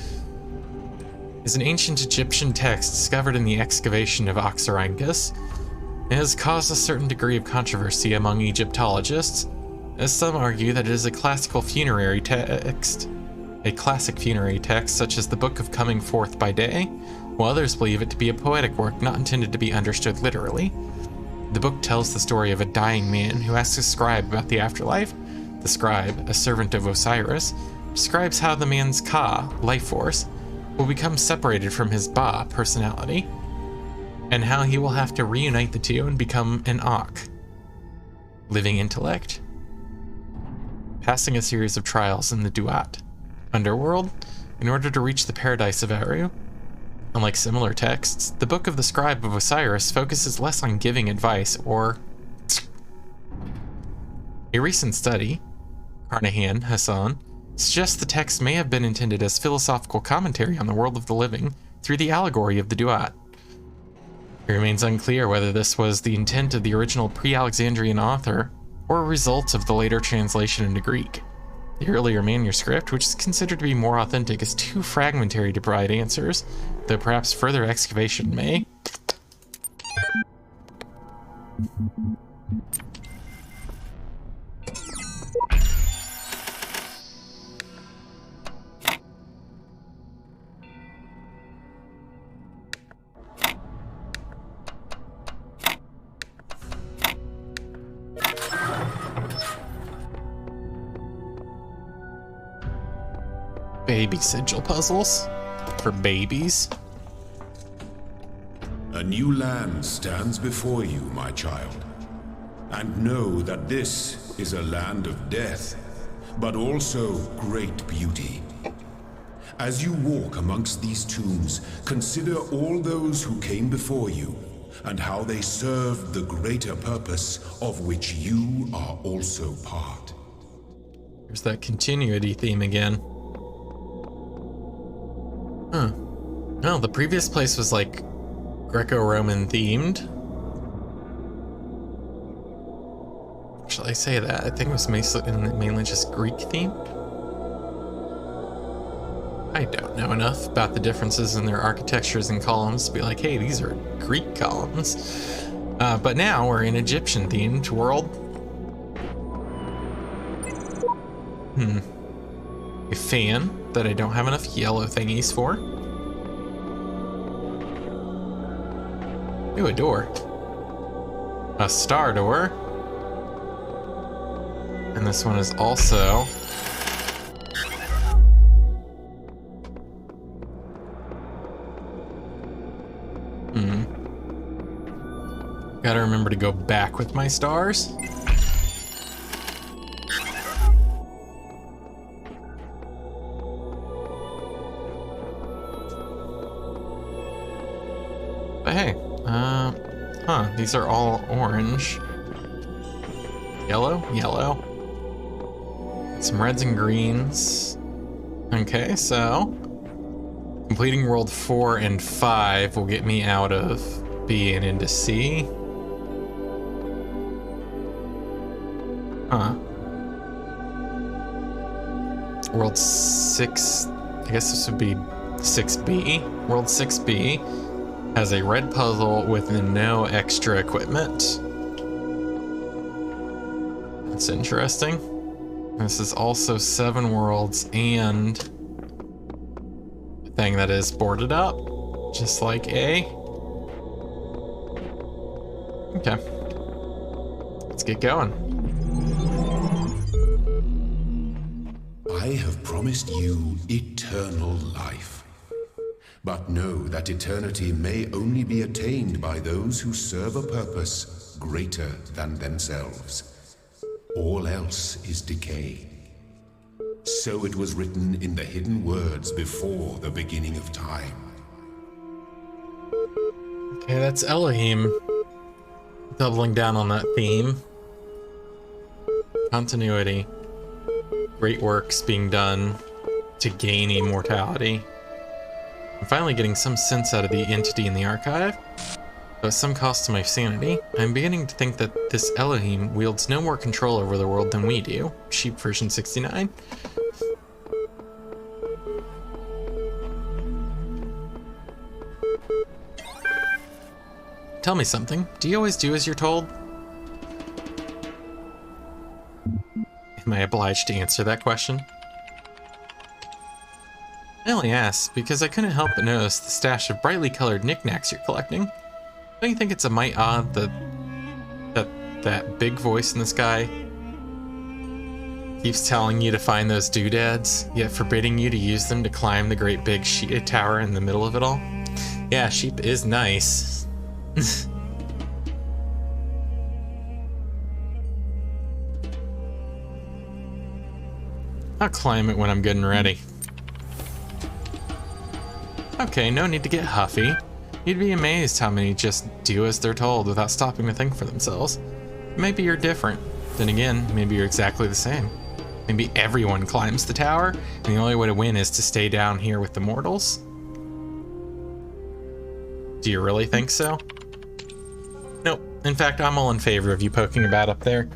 is an ancient Egyptian text discovered in the excavation of Oxyrhynchus. It has caused a certain degree of controversy among Egyptologists, as some argue that it is a classical funerary text, a classic funerary text such as the Book of Coming Forth by Day, while others believe it to be a poetic work not intended to be understood literally. The book tells the story of a dying man who asks a scribe about the afterlife. The scribe, a servant of Osiris, describes how the man's Ka, life force, will become separated from his Ba, personality, and how he will have to reunite the two and become an Ak, living intellect, passing a series of trials in the Duat, underworld, in order to reach the paradise of Eru. Unlike similar texts, the Book of the Scribe of Osiris focuses less on giving advice or... A recent study, Carnahan, Hassan, suggests the text may have been intended as philosophical commentary on the world of the living through the allegory of the Duat. It remains unclear whether this was the intent of the original pre-Alexandrian author or a result of the later translation into Greek. The earlier manuscript, which is considered to be more authentic, is too fragmentary to provide answers, though perhaps further excavation may. Baby sigil puzzles for babies. A new land stands before you, my child. And know that this is a land of death, but also great beauty. As you walk amongst these tombs, consider all those who came before you, and how they served the greater purpose of which you are also part. There's that continuity theme again. Huh. No, the previous place was like Greco-Roman themed. Shall I say that? I think it was mainly just Greek themed. I don't know enough about the differences in their architectures and columns to be like, hey, these are Greek columns. But now we're in Egyptian themed world. A fan that I don't have enough yellow thingies for. Ooh, a door. A star door. And this one is also... Gotta remember to go back with my stars. But hey, these are all orange. Yellow? Yellow. Some reds and greens. Okay, so completing world 4 and 5 will get me out of B and into C. Huh. World 6, I guess this would be 6B. World 6B has a red puzzle with no extra equipment. That's interesting. This is also 7 worlds and a thing that is boarded up, just like A. Okay. Let's get going. I have promised you eternal life. But know that eternity may only be attained by those who serve a purpose greater than themselves. All else is decay. So it was written in the hidden words before the beginning of time. Okay, that's Elohim doubling down on that theme. Continuity. Great works being done to gain immortality. I'm finally getting some sense out of the entity in the archive, but at some cost to my sanity. I'm beginning to think that this Elohim wields no more control over the world than we do. Sheep version 69. Tell me something. Do you always do as you're told? Am I obliged to answer that question? I only asked because I couldn't help but notice the stash of brightly colored knickknacks you're collecting. Don't you think it's a mite odd that big voice in the sky keeps telling you to find those doodads, yet forbidding you to use them to climb the great big sheeted tower in the middle of it all? Yeah, sheep is nice. I'll climb it when I'm good and ready. Okay, no need to get huffy. You'd be amazed how many just do as they're told without stopping to think for themselves. Maybe you're different. Then again, maybe you're exactly the same. Maybe everyone climbs the tower, and the only way to win is to stay down here with the mortals. Do you really think so? Nope. In fact, I'm all in favor of you poking about up there.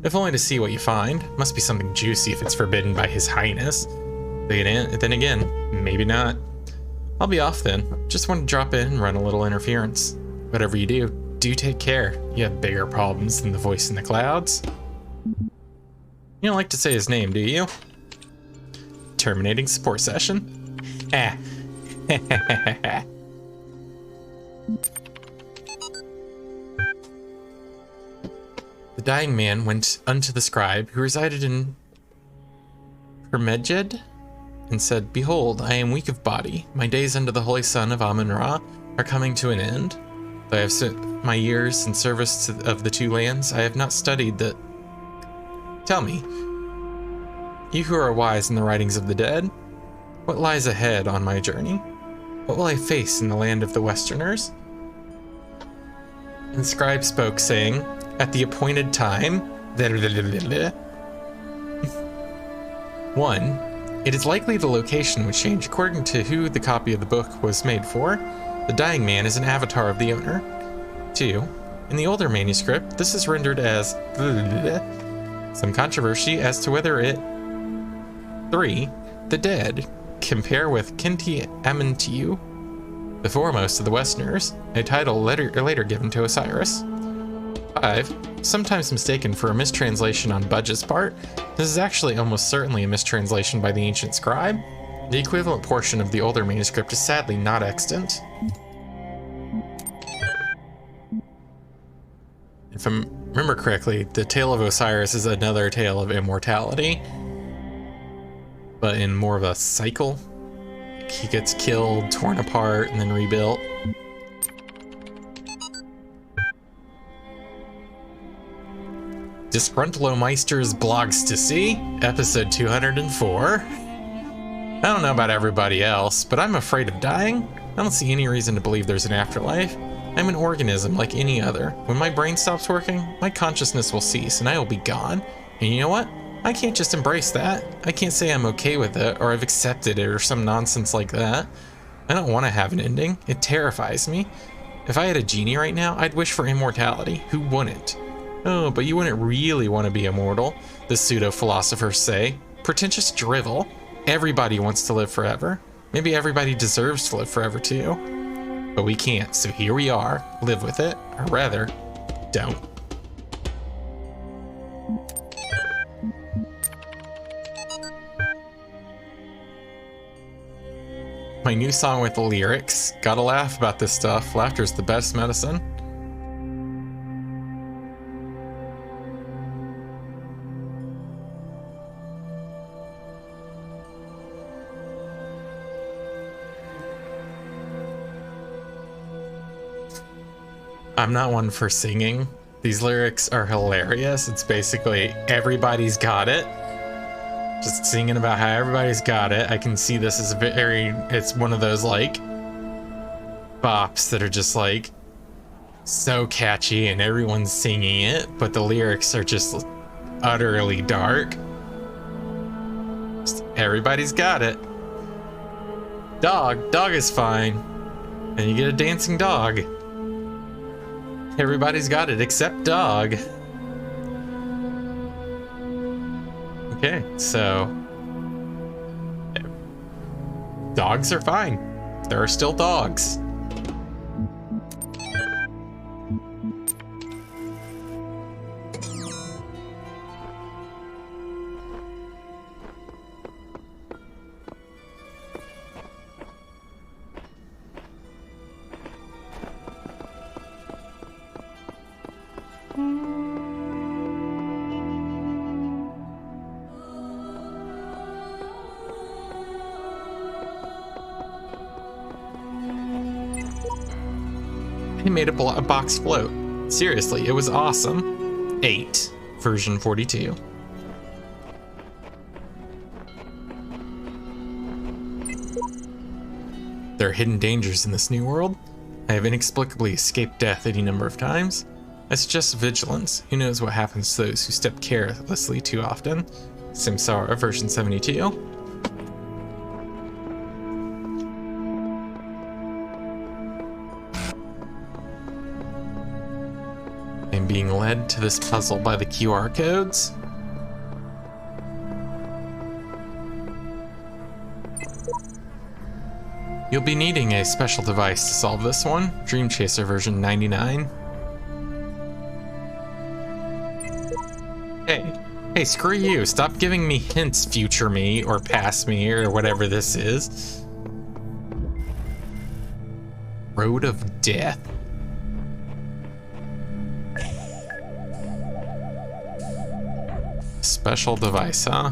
If only to see what you find. Must be something juicy if it's forbidden by His Highness. Then again, maybe not. I'll be off then. Just want to drop in and run a little interference. Whatever you do, do take care. You have bigger problems than the voice in the clouds. You don't like to say his name, do you? Terminating support session? Ah. The dying man went unto the scribe who resided in Hermeged and said, "Behold, I am weak of body. My days under the holy sun of Amun-Ra are coming to an end. Though I have spent my years in service of the two lands, I have not studied the... Tell me, you who are wise in the writings of the dead, what lies ahead on my journey? What will I face in the land of the Westerners?" And the scribe spoke, saying, "At the appointed time, 1. It is likely the location would change according to who the copy of the book was made for. The dying man is an avatar of the owner. 2. In the older manuscript, this is rendered as some controversy as to whether it... 3. The dead. Compare with Kinti Amentiu, the foremost of the Westerners, a title later given to Osiris. 5. Sometimes mistaken for a mistranslation on Budge's part, this is actually almost certainly a mistranslation by the ancient scribe. The equivalent portion of the older manuscript is sadly not extant. If I remember correctly, the Tale of Osiris is another tale of immortality, but in more of a cycle. He gets killed, torn apart, and then rebuilt. Disgruntlemeister's Blogs to See, episode 204. I don't know about everybody else, but I'm afraid of dying. I don't see any reason to believe there's an afterlife. I'm an organism like any other. When my brain stops working, my consciousness will cease and I will be gone. And you know what? I can't just embrace that. I can't say I'm okay with it or I've accepted it or some nonsense like that. I don't want to have an ending. It terrifies me. If I had a genie right now, I'd wish for immortality. Who wouldn't? Oh, but you wouldn't really want to be immortal, the pseudo-philosophers say. Pretentious drivel. Everybody wants to live forever. Maybe everybody deserves to live forever too. But we can't, so here we are. Live with it, or rather, don't. My new song with the lyrics. Gotta laugh about this stuff. Laughter's the best medicine. I'm not one for singing. These lyrics are hilarious. It's basically everybody's got it. Just singing about how everybody's got it. I can see this as it's one of those like bops that are just like so catchy and everyone's singing it, but the lyrics are just utterly dark. Just everybody's got it. Dog is fine. And you get a dancing dog. Everybody's got it except dog. Okay, so dogs are fine. There are still dogs. He made a box float. Seriously, it was awesome. 8, version 42. There are hidden dangers in this new world. I have inexplicably escaped death any number of times. I suggest vigilance. Who knows what happens to those who step carelessly too often? Samsara, version 72. I'm being led to this puzzle by the QR codes. You'll be needing a special device to solve this one. Dream Chaser version 99. Hey, screw you. Stop giving me hints, future me, or past me, or whatever this is. Road of Death. Special device, huh?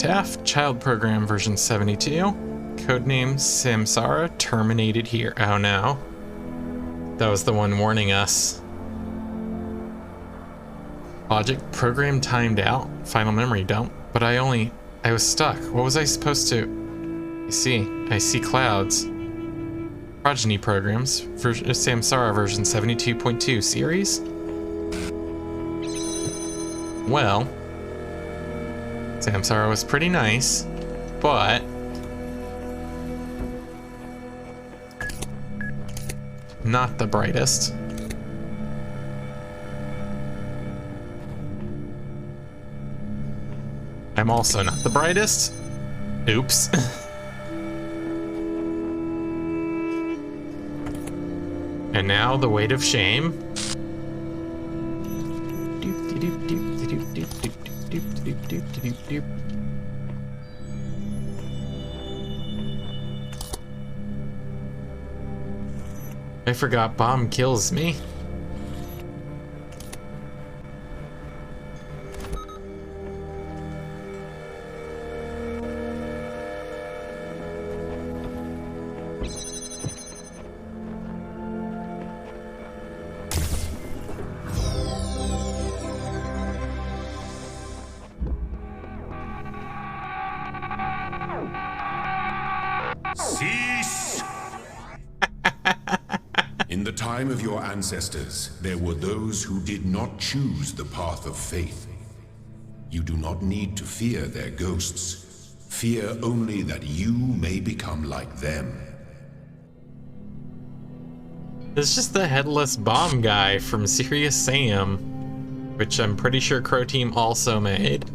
epitaph, child program version 72, codename Samsara, terminated here. Oh no. That was the one warning us. Logic, program timed out, final memory dump, but I was stuck. What was I supposed to? I see clouds. Progeny programs, Samsara version 72.2 series? Well, Samsara was pretty nice, but not the brightest. I'm also not the brightest. Oops. And now the weight of shame. I forgot bomb kills me. Cease! In the time of your ancestors, there were those who did not choose the path of faith. You do not need to fear their ghosts. Fear only that you may become like them. It's just the headless bomb guy from Serious Sam, which I'm pretty sure Crow Team also made.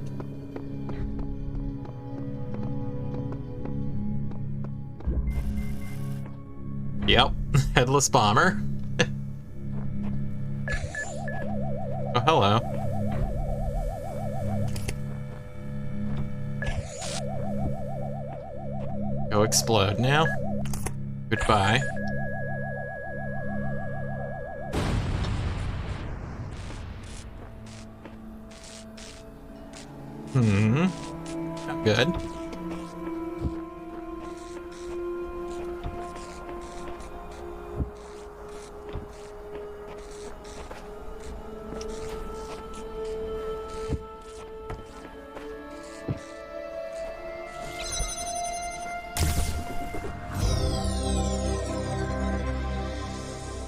Yep, headless bomber. Oh, hello. Go explode now. Goodbye. Good.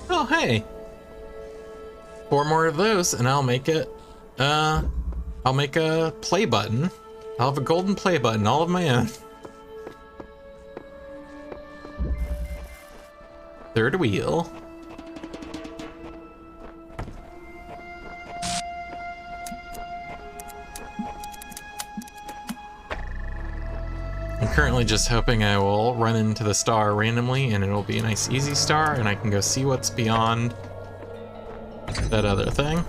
Oh, hey. 4 more of those and I'll make it, I'll make a play button. I'll have a golden play button all of my own. Third wheel. I'm currently just hoping I will run into the star randomly and it'll be a nice easy star and I can go see what's beyond that other thing.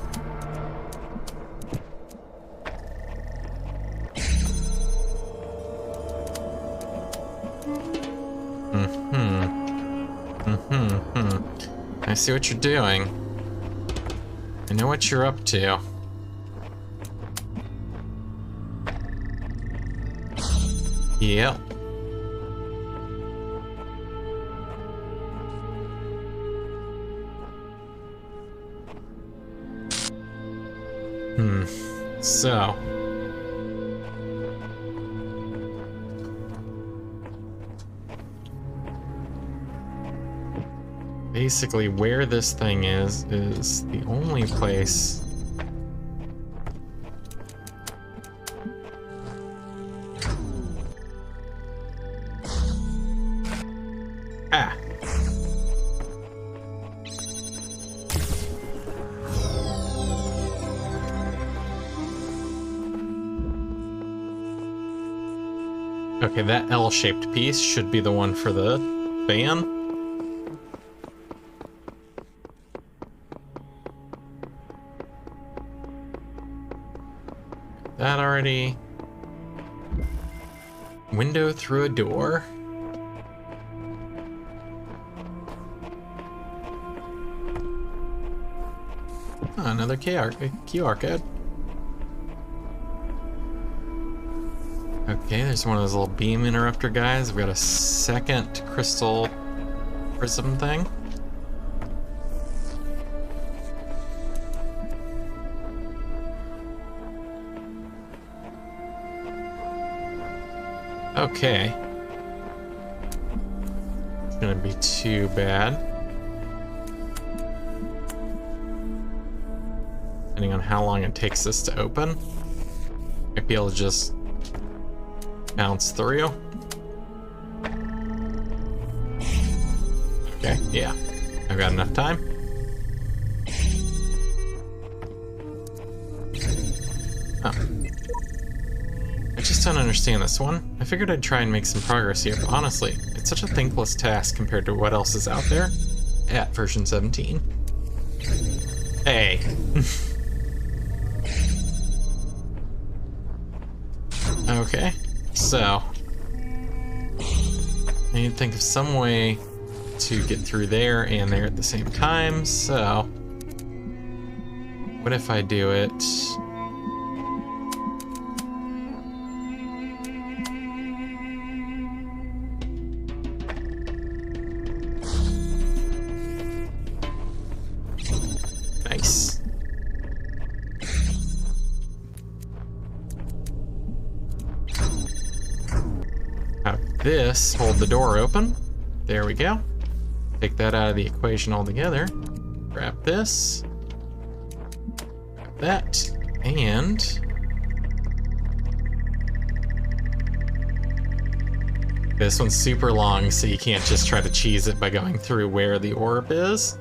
I see what you're doing. I know what you're up to. Yep. So. Basically, where this thing is the only place. Ah. Okay, that L-shaped piece should be the one for the fan. That already. Window through a door. Oh, another QR code. Okay, there's one of those little beam interrupter guys. We've got a second crystal prism thing. Okay. It's gonna be too bad. Depending on how long it takes this to open. Might be able to just bounce through. Okay, yeah. I've got enough time. Oh. I just don't understand this one. I figured I'd try and make some progress here, but honestly, it's such a thankless task compared to what else is out there at version 17. Hey. Okay, so I need to think of some way to get through there and there at the same time, so what if I do it nice. Have this hold the door open. There we go. Take that out of the equation altogether. Grab this. Grab that. And this one's super long, so you can't just try to cheese it by going through where the orb is.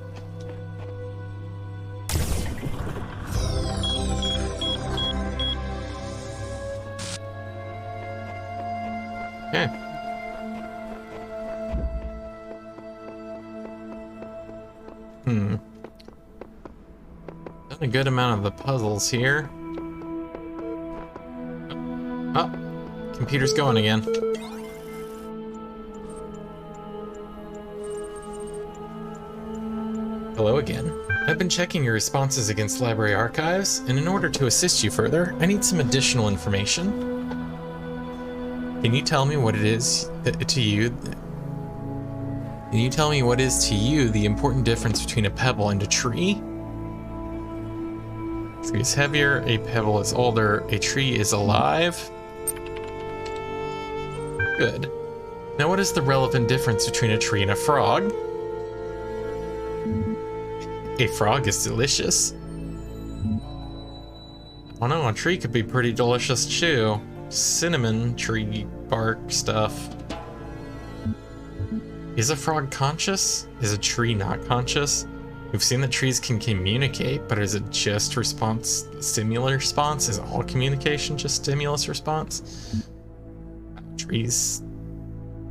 Okay. Done a good amount of the puzzles here. Oh, computer's going again. Hello again. I've been checking your responses against library archives, and in order to assist you further, I need some additional information. Can you tell me what it is to you? Can you tell me what is to you the important difference between a pebble and a tree? A tree is heavier, a pebble is older, a tree is alive. Good. Now what is the relevant difference between a tree and a frog? A frog is delicious. Oh no, a tree could be pretty delicious too. Cinnamon tree bark stuff. Is a frog conscious? Is a tree not conscious? We've seen that trees can communicate, but is it just response, stimulus response? Is all communication just stimulus response? Trees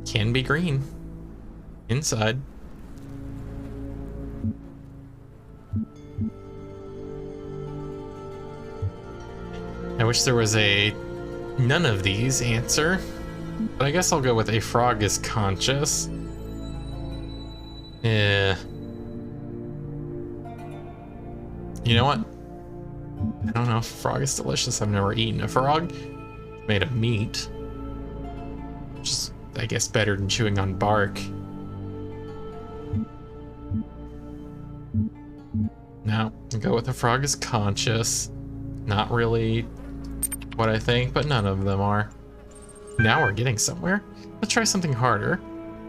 can be green inside. I wish there was a none of these answer, but I guess I'll go with a frog is conscious. Yeah. You know what? I don't know if a frog is delicious. I've never eaten a frog. It's made of meat. Which is, I guess, better than chewing on bark. No, I'll go with a frog is conscious. Not really what I think, but none of them are. Now we're getting somewhere. Let's try something harder.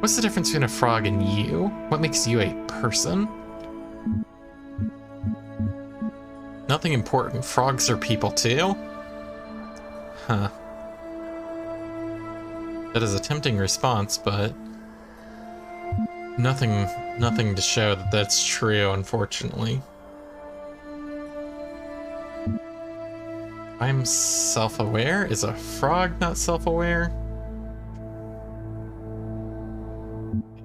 What's the difference between a frog and you? What makes you a person? Nothing important. Frogs are people too? Huh. That is a tempting response, but nothing to show that that's true, unfortunately. I'm self-aware? Is a frog not self-aware?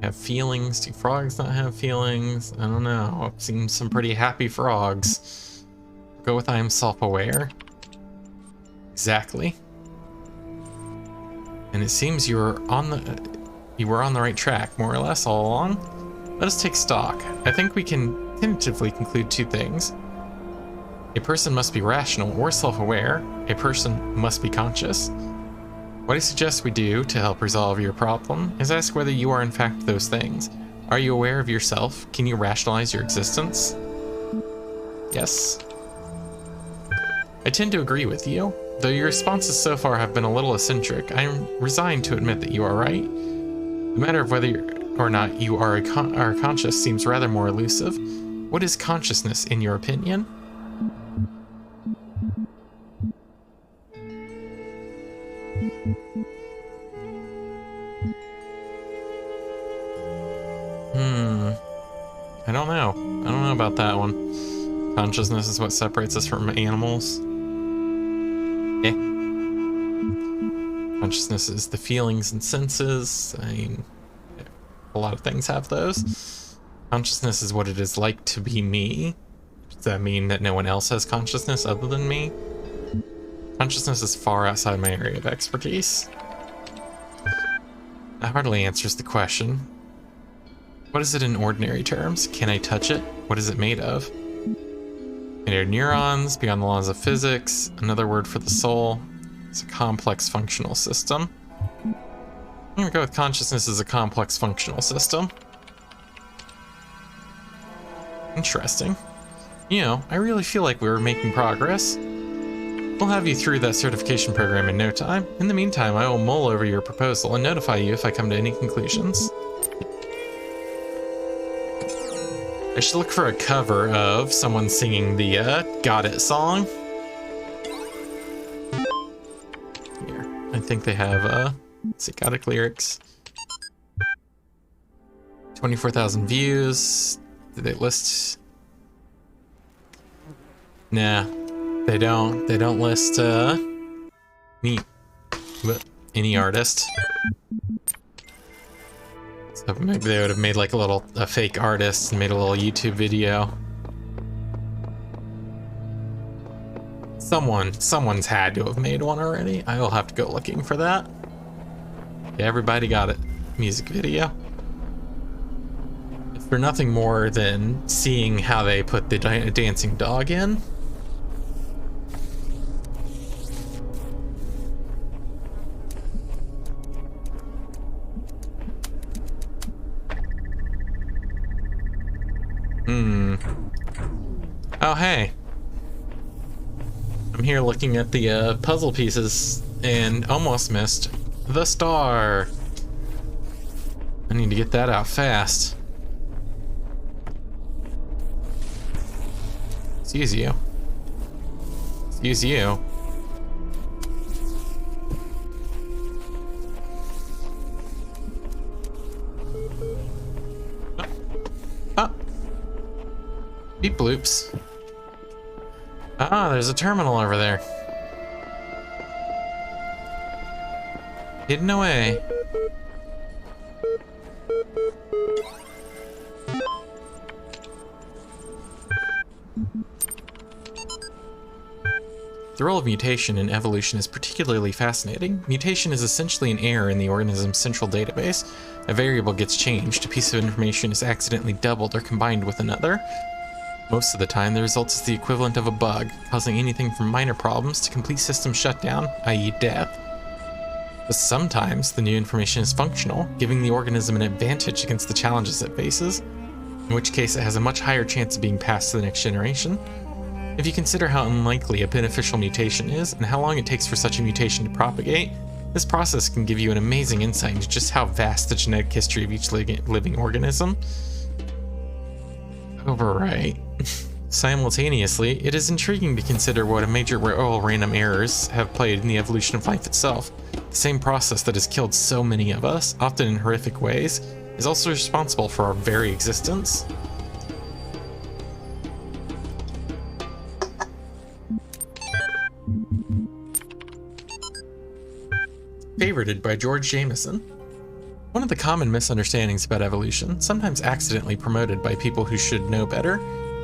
Have feelings? Do frogs not have feelings? I don't know. I've seen some pretty happy frogs. Go with I am self-aware. Exactly. And it seems you were on the right track, more or less, all along. Let us take stock. I think we can tentatively conclude two things. A person must be rational or self-aware. A person must be conscious. What I suggest we do to help resolve your problem is ask whether you are in fact those things. Are you aware of yourself? Can you rationalize your existence? Yes. I tend to agree with you. Though your responses so far have been a little eccentric, I am resigned to admit that you are right. The matter of whether or not you are conscious seems rather more elusive. What is consciousness, in your opinion? I don't know. I don't know about that one. Consciousness is what separates us from animals. Eh. Consciousness is the feelings and senses. I mean, a lot of things have those. Consciousness is what it is like to be me. Does that mean that no one else has consciousness other than me? Consciousness is far outside my area of expertise. That hardly answers the question. What is it in ordinary terms? Can I touch it? What is it made of? Made of neurons, beyond the laws of physics. Another word for the soul. It's a complex functional system. I'm gonna go with consciousness as a complex functional system. Interesting. You know, I really feel like we were making progress. We'll have you through that certification program in no time. In the meantime, I will mull over your proposal and notify you if I come to any conclusions. I should look for a cover of someone singing the Got It song. Here, I think they have psychotic lyrics. 24,000 views. Did they list? Nah, they don't. They don't list me, but any artist. So maybe they would have made like a fake artist and made a little YouTube video. Someone's had to have made one already. I will have to go looking for that. Yeah, everybody got it. Music video. If for nothing more than seeing how they put the dancing dog in. Oh, hey. I'm here looking at the puzzle pieces and almost missed the star. I need to get that out fast. Excuse you. Excuse you. Beep bloops. Ah, there's a terminal over there. Hidden away. The role of mutation in evolution is particularly fascinating. Mutation is essentially an error in the organism's central database. A variable gets changed, a piece of information is accidentally doubled or combined with another. Most of the time, the result is the equivalent of a bug, causing anything from minor problems to complete system shutdown, i.e. death. But sometimes, the new information is functional, giving the organism an advantage against the challenges it faces, in which case it has a much higher chance of being passed to the next generation. If you consider how unlikely a beneficial mutation is, and how long it takes for such a mutation to propagate, this process can give you an amazing insight into just how vast the genetic history of each living organism. Overwrite. Simultaneously, it is intriguing to consider what a major role of random errors have played in the evolution of life itself. The same process that has killed so many of us, often in horrific ways, is also responsible for our very existence. Favorited by George Jameson. One of the common misunderstandings about evolution, sometimes accidentally promoted by people who should know better,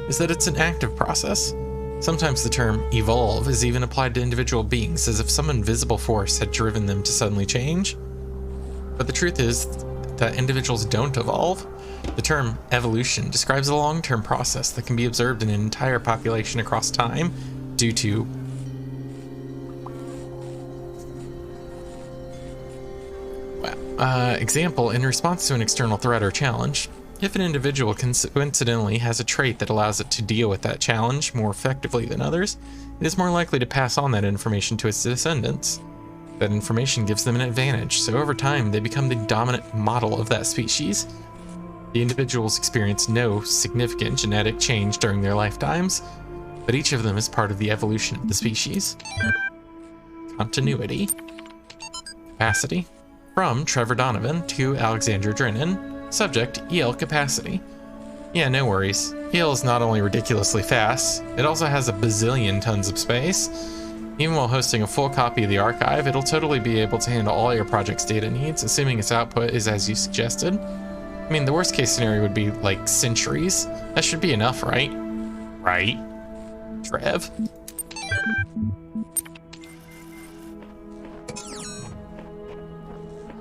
is that it's an active process. Sometimes the term evolve is even applied to individual beings, as if some invisible force had driven them to suddenly change. But the truth is that individuals don't evolve. The term evolution describes a long-term process that can be observed in an entire population across time due to Example, in response to an external threat or challenge, if an individual coincidentally has a trait that allows it to deal with that challenge more effectively than others, it is more likely to pass on that information to its descendants. That information gives them an advantage, so over time they become the dominant model of that species. The individuals experience no significant genetic change during their lifetimes, but each of them is part of the evolution of the species. Continuity. Capacity. From Trevor Donovan to Alexandra Drennan. Subject, EL capacity. Yeah, no worries. EL is not only ridiculously fast, it also has a bazillion tons of space. Even while hosting a full copy of the archive, it'll totally be able to handle all your project's data needs, assuming its output is as you suggested. I mean, the worst case scenario would be like centuries. That should be enough, right? Right? Trev?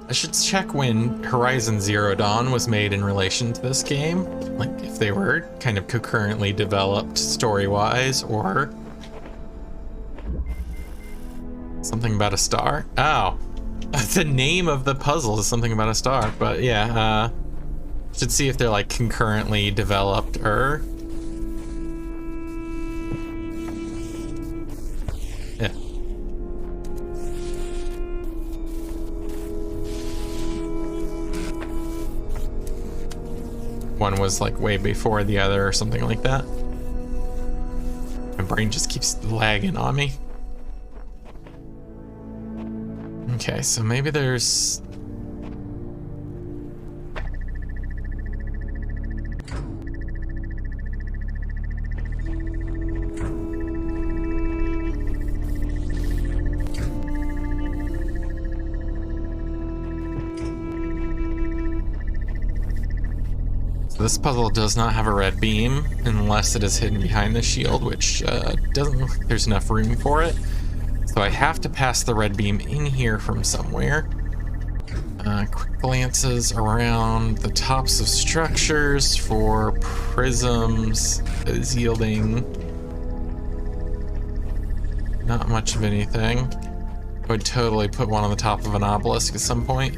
I should check when Horizon Zero Dawn was made in relation to this game. Like, if they were kind of concurrently developed story-wise, or something about a star. Oh, the name of the puzzle is something about a star, but yeah, should see if they're like concurrently developed or... Yeah. One was like way before the other or something like that. My brain just keeps lagging on me. Okay, so maybe there's... So this puzzle does not have a red beam unless it is hidden behind the shield, which doesn't look like there's enough room for it. So I have to pass the red beam in here from somewhere. Quick glances around the tops of structures for prisms is yielding not much of anything. I would totally put one on the top of an obelisk at some point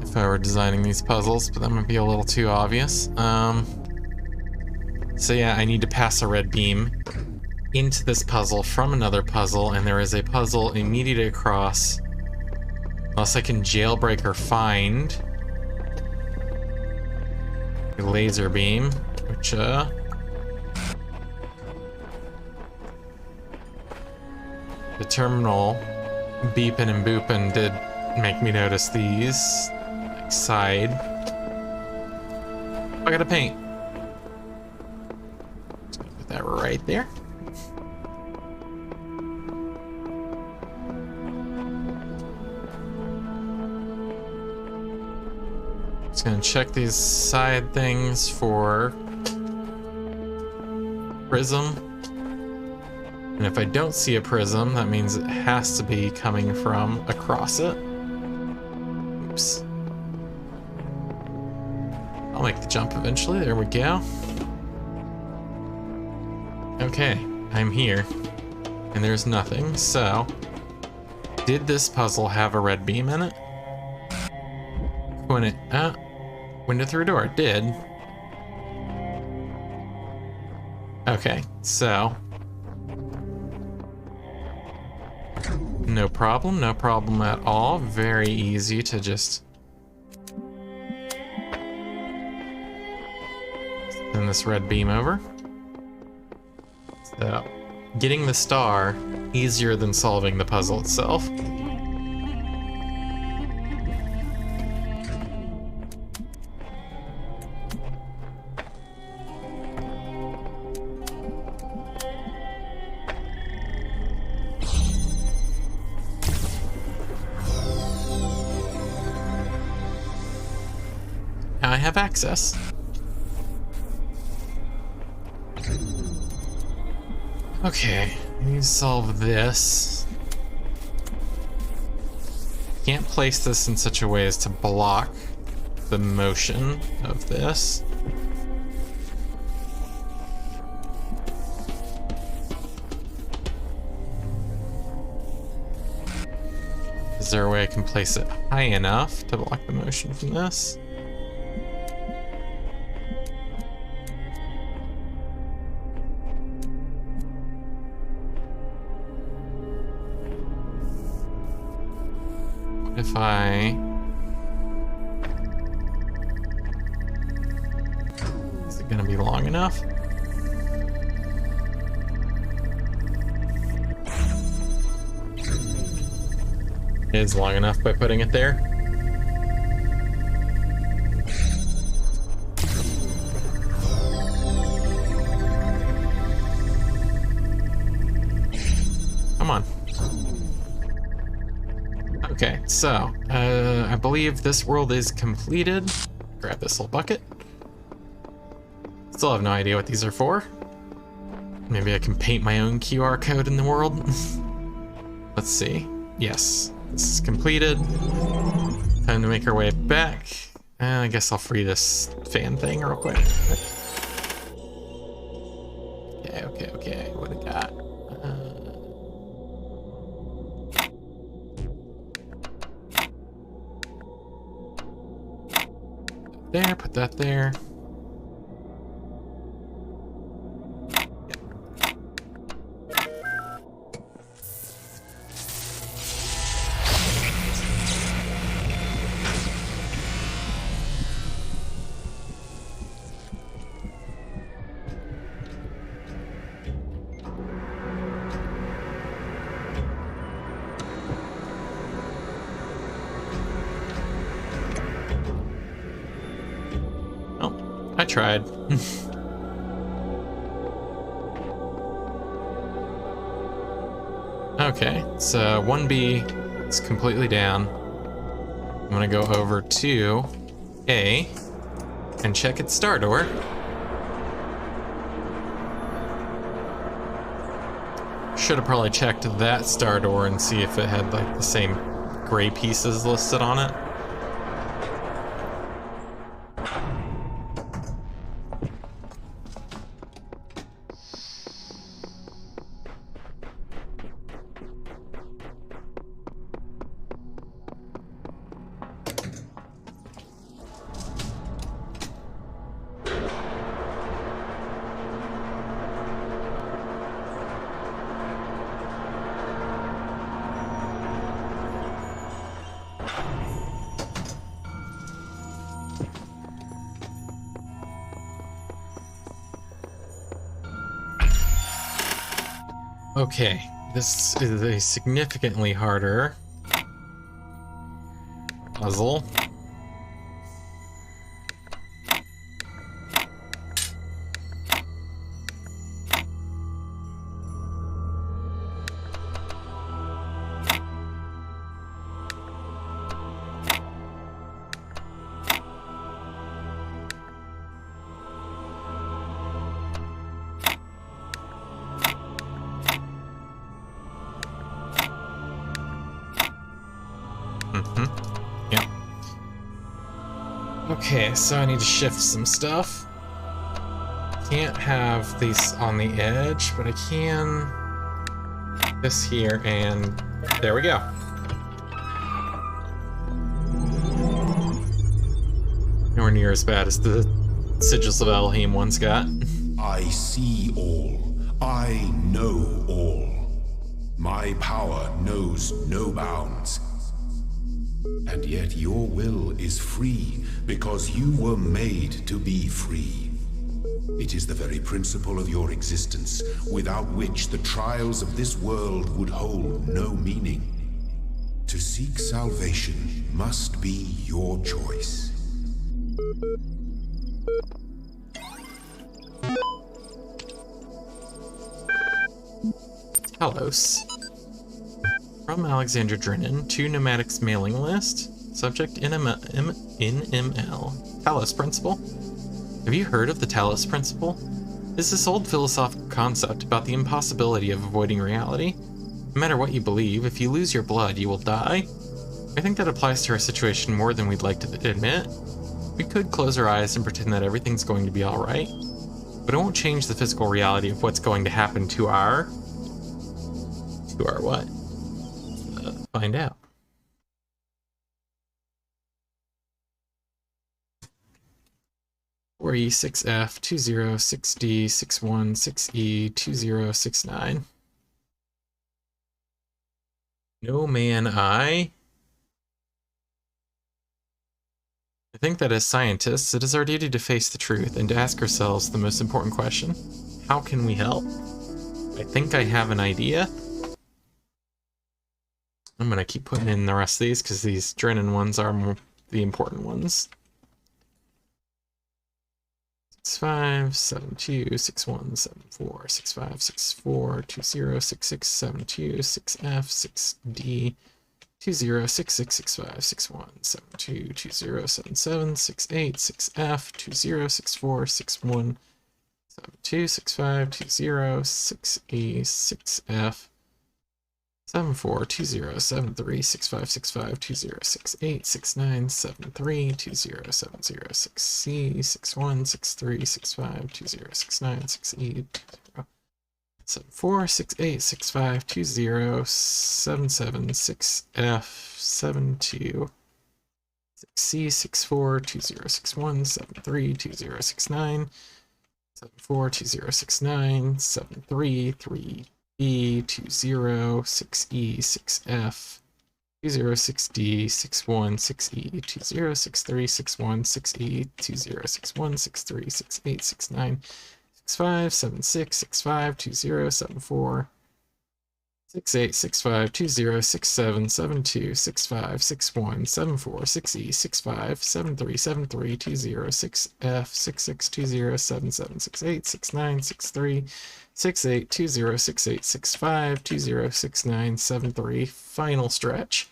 if I were designing these puzzles, but that might be a little too obvious. So yeah, I need to pass a red beam into this puzzle from another puzzle, and there is a puzzle immediately across, unless I can jailbreak or find a laser beam, which the terminal beeping and booping did make me notice these side. I gotta paint. Just gonna put that right there. Just gonna check these side things for prism. And if I don't see a prism, that means it has to be coming from across it. Oops. I'll make the jump eventually. There we go. Okay, I'm here. And there's nothing, so... Did this puzzle have a red beam in it? When it... window through door. It did. Okay, so... No problem at all. Very easy to just... send this red beam over. So, getting the star, easier than solving the puzzle itself. Now I have access. Okay, I need to solve this. Can't place this in such a way as to block the motion of this. Is there a way I can place it high enough to block the motion from this? What if I... Is it gonna be long enough? It is long enough by putting it there. Come on. Okay, so I believe this world is completed. Grab this little bucket. Still have no idea what these are for. Maybe I can paint my own QR code in the world. Let's see. Yes, this is completed. Time to make our way back. I guess I'll free this fan thing real quick. Okay. What do I got? There, put that there. I tried. Okay, so 1B is completely down. I'm gonna go over to A and check its star door. Should have probably checked that star door and see if it had like the same gray pieces listed on it. Okay, this is a significantly harder puzzle. Yep. Okay, so I need to shift some stuff. Can't have these on the edge, but I can this here, and there we go. Nowhere near as bad as the Sigils of Elohim once got. I see all. I know all. My power knows no bounds. And yet your will is free because you were made to be free. It is the very principle of your existence, without which the trials of this world would hold no meaning. To seek salvation must be your choice. Talos. From Alexander Drennan to Pneumatic's mailing list. Subject NML. Talos Principle. Have you heard of the Talos Principle? It's this old philosophical concept about the impossibility of avoiding reality. No matter what you believe, if you lose your blood, you will die. I think that applies to our situation more than we'd like to admit. We could close our eyes and pretend that everything's going to be alright, but it won't change the physical reality of what's going to happen to our... what? Find out. 4E, 6F, 20, 6D, 61, 6E, 20, 69. No man I think that as scientists, it is our duty to face the truth and to ask ourselves the most important question. How can we help? I think I have an idea. I'm gonna keep putting in the rest of these because these Drennan ones are more the important ones. 65, 72, 61, 74, 65, 64, 20, 66, 72, 6F, 6D, 20, 66, 65, 61, 72, 20, 77, 68, 6F, 20, 64, 61, 72, 65, 20, 6E, 6F, 74, 20, 73, 65, 65, 20, 68, 69, 73, 20, 70, 6C, 61, 63, 65, 20, 69, 6E, 20, 74, 68, 65, 20, 77, 6F, 72, 6C, 64, 20, 61, 73, 20, 69, 74, 20, 69, 73, 3. E, 20, 6E, 6F, 20, 6D, 61, 6E, 20, 63, 61, 6E, 20, 61, 63, 68, 69, 65, 76, 65, 20, 74, 68, 65, 20, 67, 72, 65, 61, 74, 6E, 65, 73, 73, 20, 6F, 66, 20, 77, 68, 69, 63, 68, 20, 68, 65, 20, 69, 73, final stretch.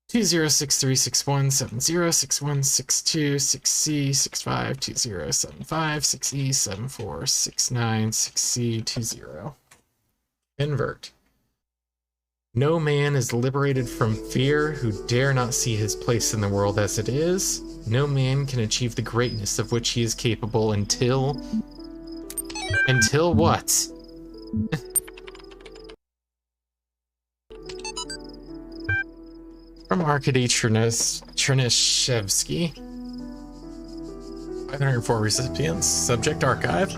20, 63, 61, 70, 61, 62, 6C, 65, 20, 75, 6E, 74, 69, 6C, 20. Invert. No man is liberated from fear who dare not see his place in the world as it is. No man can achieve the greatness of which he is capable until... Until what? From Arkady Chernyshevsky. 504 recipients. Subject archive.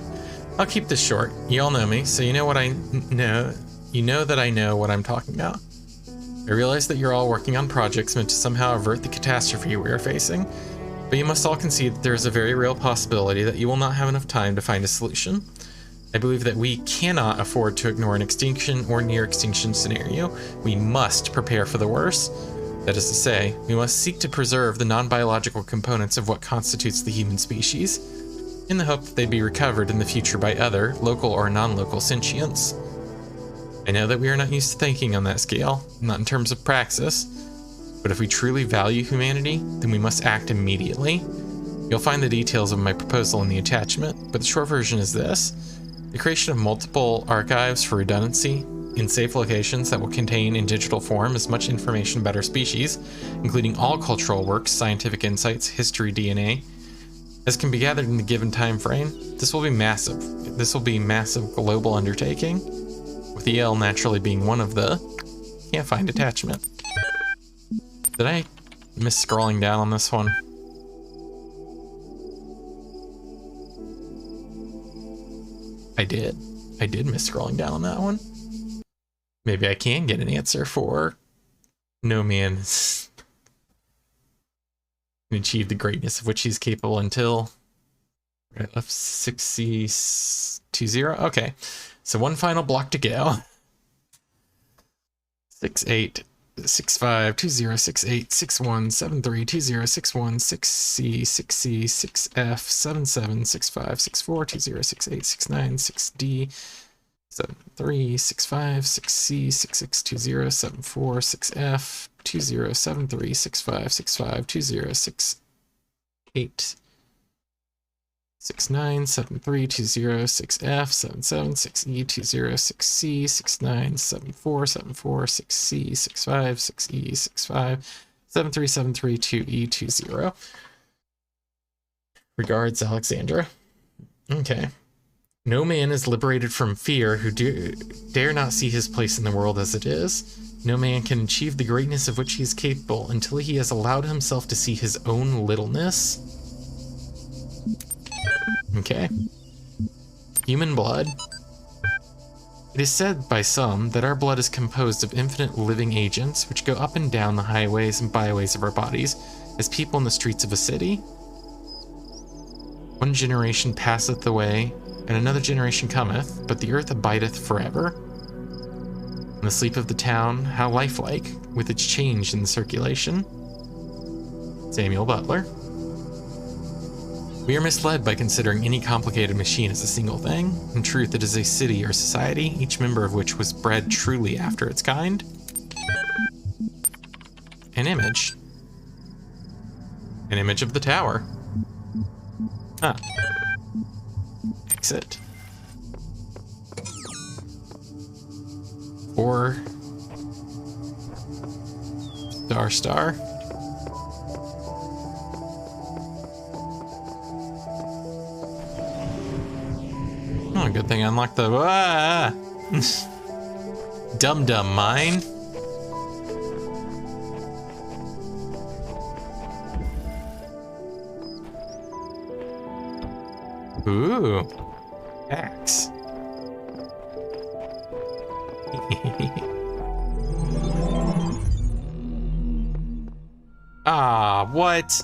I'll keep this short. You all know me, so you know what I know. You know that I know what I'm talking about. I realize that you're all working on projects meant to somehow avert the catastrophe we are facing, but you must all concede that there is a very real possibility that you will not have enough time to find a solution. I believe that we cannot afford to ignore an extinction or near extinction scenario. We must prepare for the worst. That is to say, we must seek to preserve the non-biological components of what constitutes the human species, in the hope that they'd be recovered in the future by other, local or non-local sentients. I know that we are not used to thinking on that scale, not in terms of praxis, but if we truly value humanity, then we must act immediately. You'll find the details of my proposal in the attachment, but the short version is this. The creation of multiple archives for redundancy in safe locations that will contain in digital form as much information about our species, including all cultural works, scientific insights, history, DNA, as can be gathered in the given time frame. This will be massive. This will be a massive global undertaking, with EL naturally being one of the... Can't find attachment. Did I miss scrolling down on this one? I did. I did miss scrolling down on that one. Maybe I can get an answer for no man can achieve the greatness of which he's capable until left 6C20. Okay, so one final block to go. 68, 65, 20, 68, 61, 73, 20, 61, 6C, 6C, 6F, 77, 65, 64, 20, 68, 69, 6D, 73, 65, 6C, 66, 20, 74, 6F, 20, 73, 65, 65, 20, 68, 69, 73, 20, 6F, 77, 6E, 20, 6C, 69, 74, 74, 6C, 65, 6E, 65, 73, 73, 2E, 20. Regards, Alexandra. Okay. No man is liberated from fear who dare not see his place in the world as it is. No man can achieve the greatness of which he is capable until he has allowed himself to see his own littleness. Okay. Human blood. It is said by some that our blood is composed of infinite living agents which go up and down the highways and byways of our bodies as people in the streets of a city. One generation passeth away, and another generation cometh, but the earth abideth forever. In the sleep of the town, how lifelike, with its change in the circulation. Samuel Butler. We are misled by considering any complicated machine as a single thing. In truth, it is a city or society, each member of which was bred truly after its kind. An image. An image of the tower. Huh. Exit. Or star. Oh, good thing I unlocked the dum mine. Ooh, axe. Ah, what?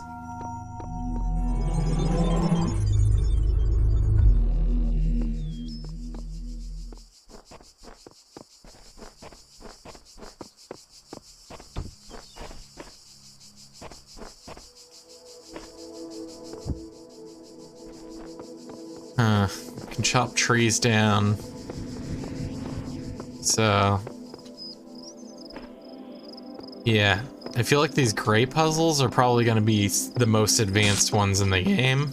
Can chop trees down. So, yeah, I feel like these gray puzzles are probably going to be the most advanced ones in the game.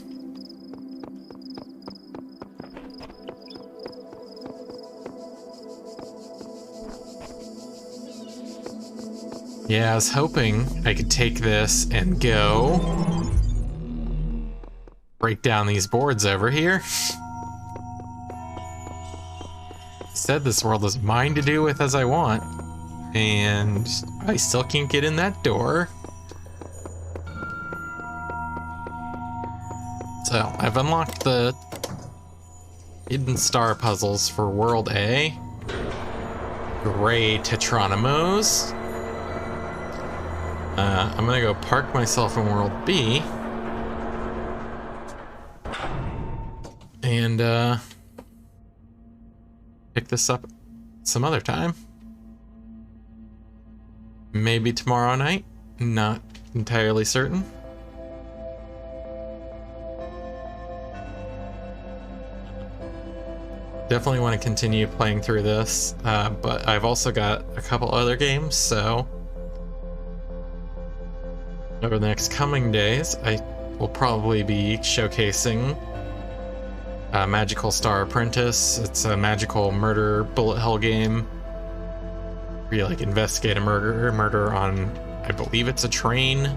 Yeah, I was hoping I could take this and go break down these boards over here. Said this world is mine to do with as I want, and I still can't get in that door. So I've unlocked the hidden star puzzles for World A. Gray Tetronymos. I'm gonna go park myself in World B. And pick this up some other time. Maybe tomorrow night, not entirely certain. Definitely want to continue playing through this, but I've also got a couple other games, so over the next coming days, I will probably be showcasing Magical Star Apprentice. It's a magical murder bullet hell game where you like investigate a murder on, I believe it's a train,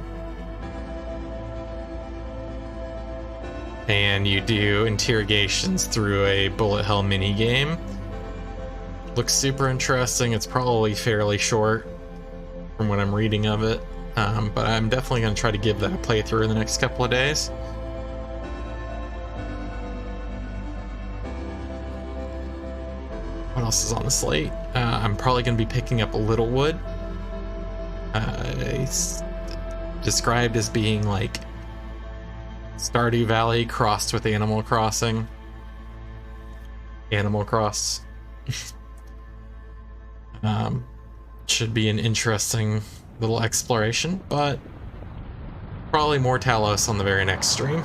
and you do interrogations through a bullet hell mini game. Looks super interesting. It's probably fairly short from what I'm reading of it, but I'm definitely going to try to give that a playthrough in the next couple of days. What else is on the slate? I'm probably going to be picking up Littlewood. It's described as being like Stardew Valley crossed with Animal Crossing. Animal Cross. Should be an interesting little exploration, but probably more Talos on the very next stream.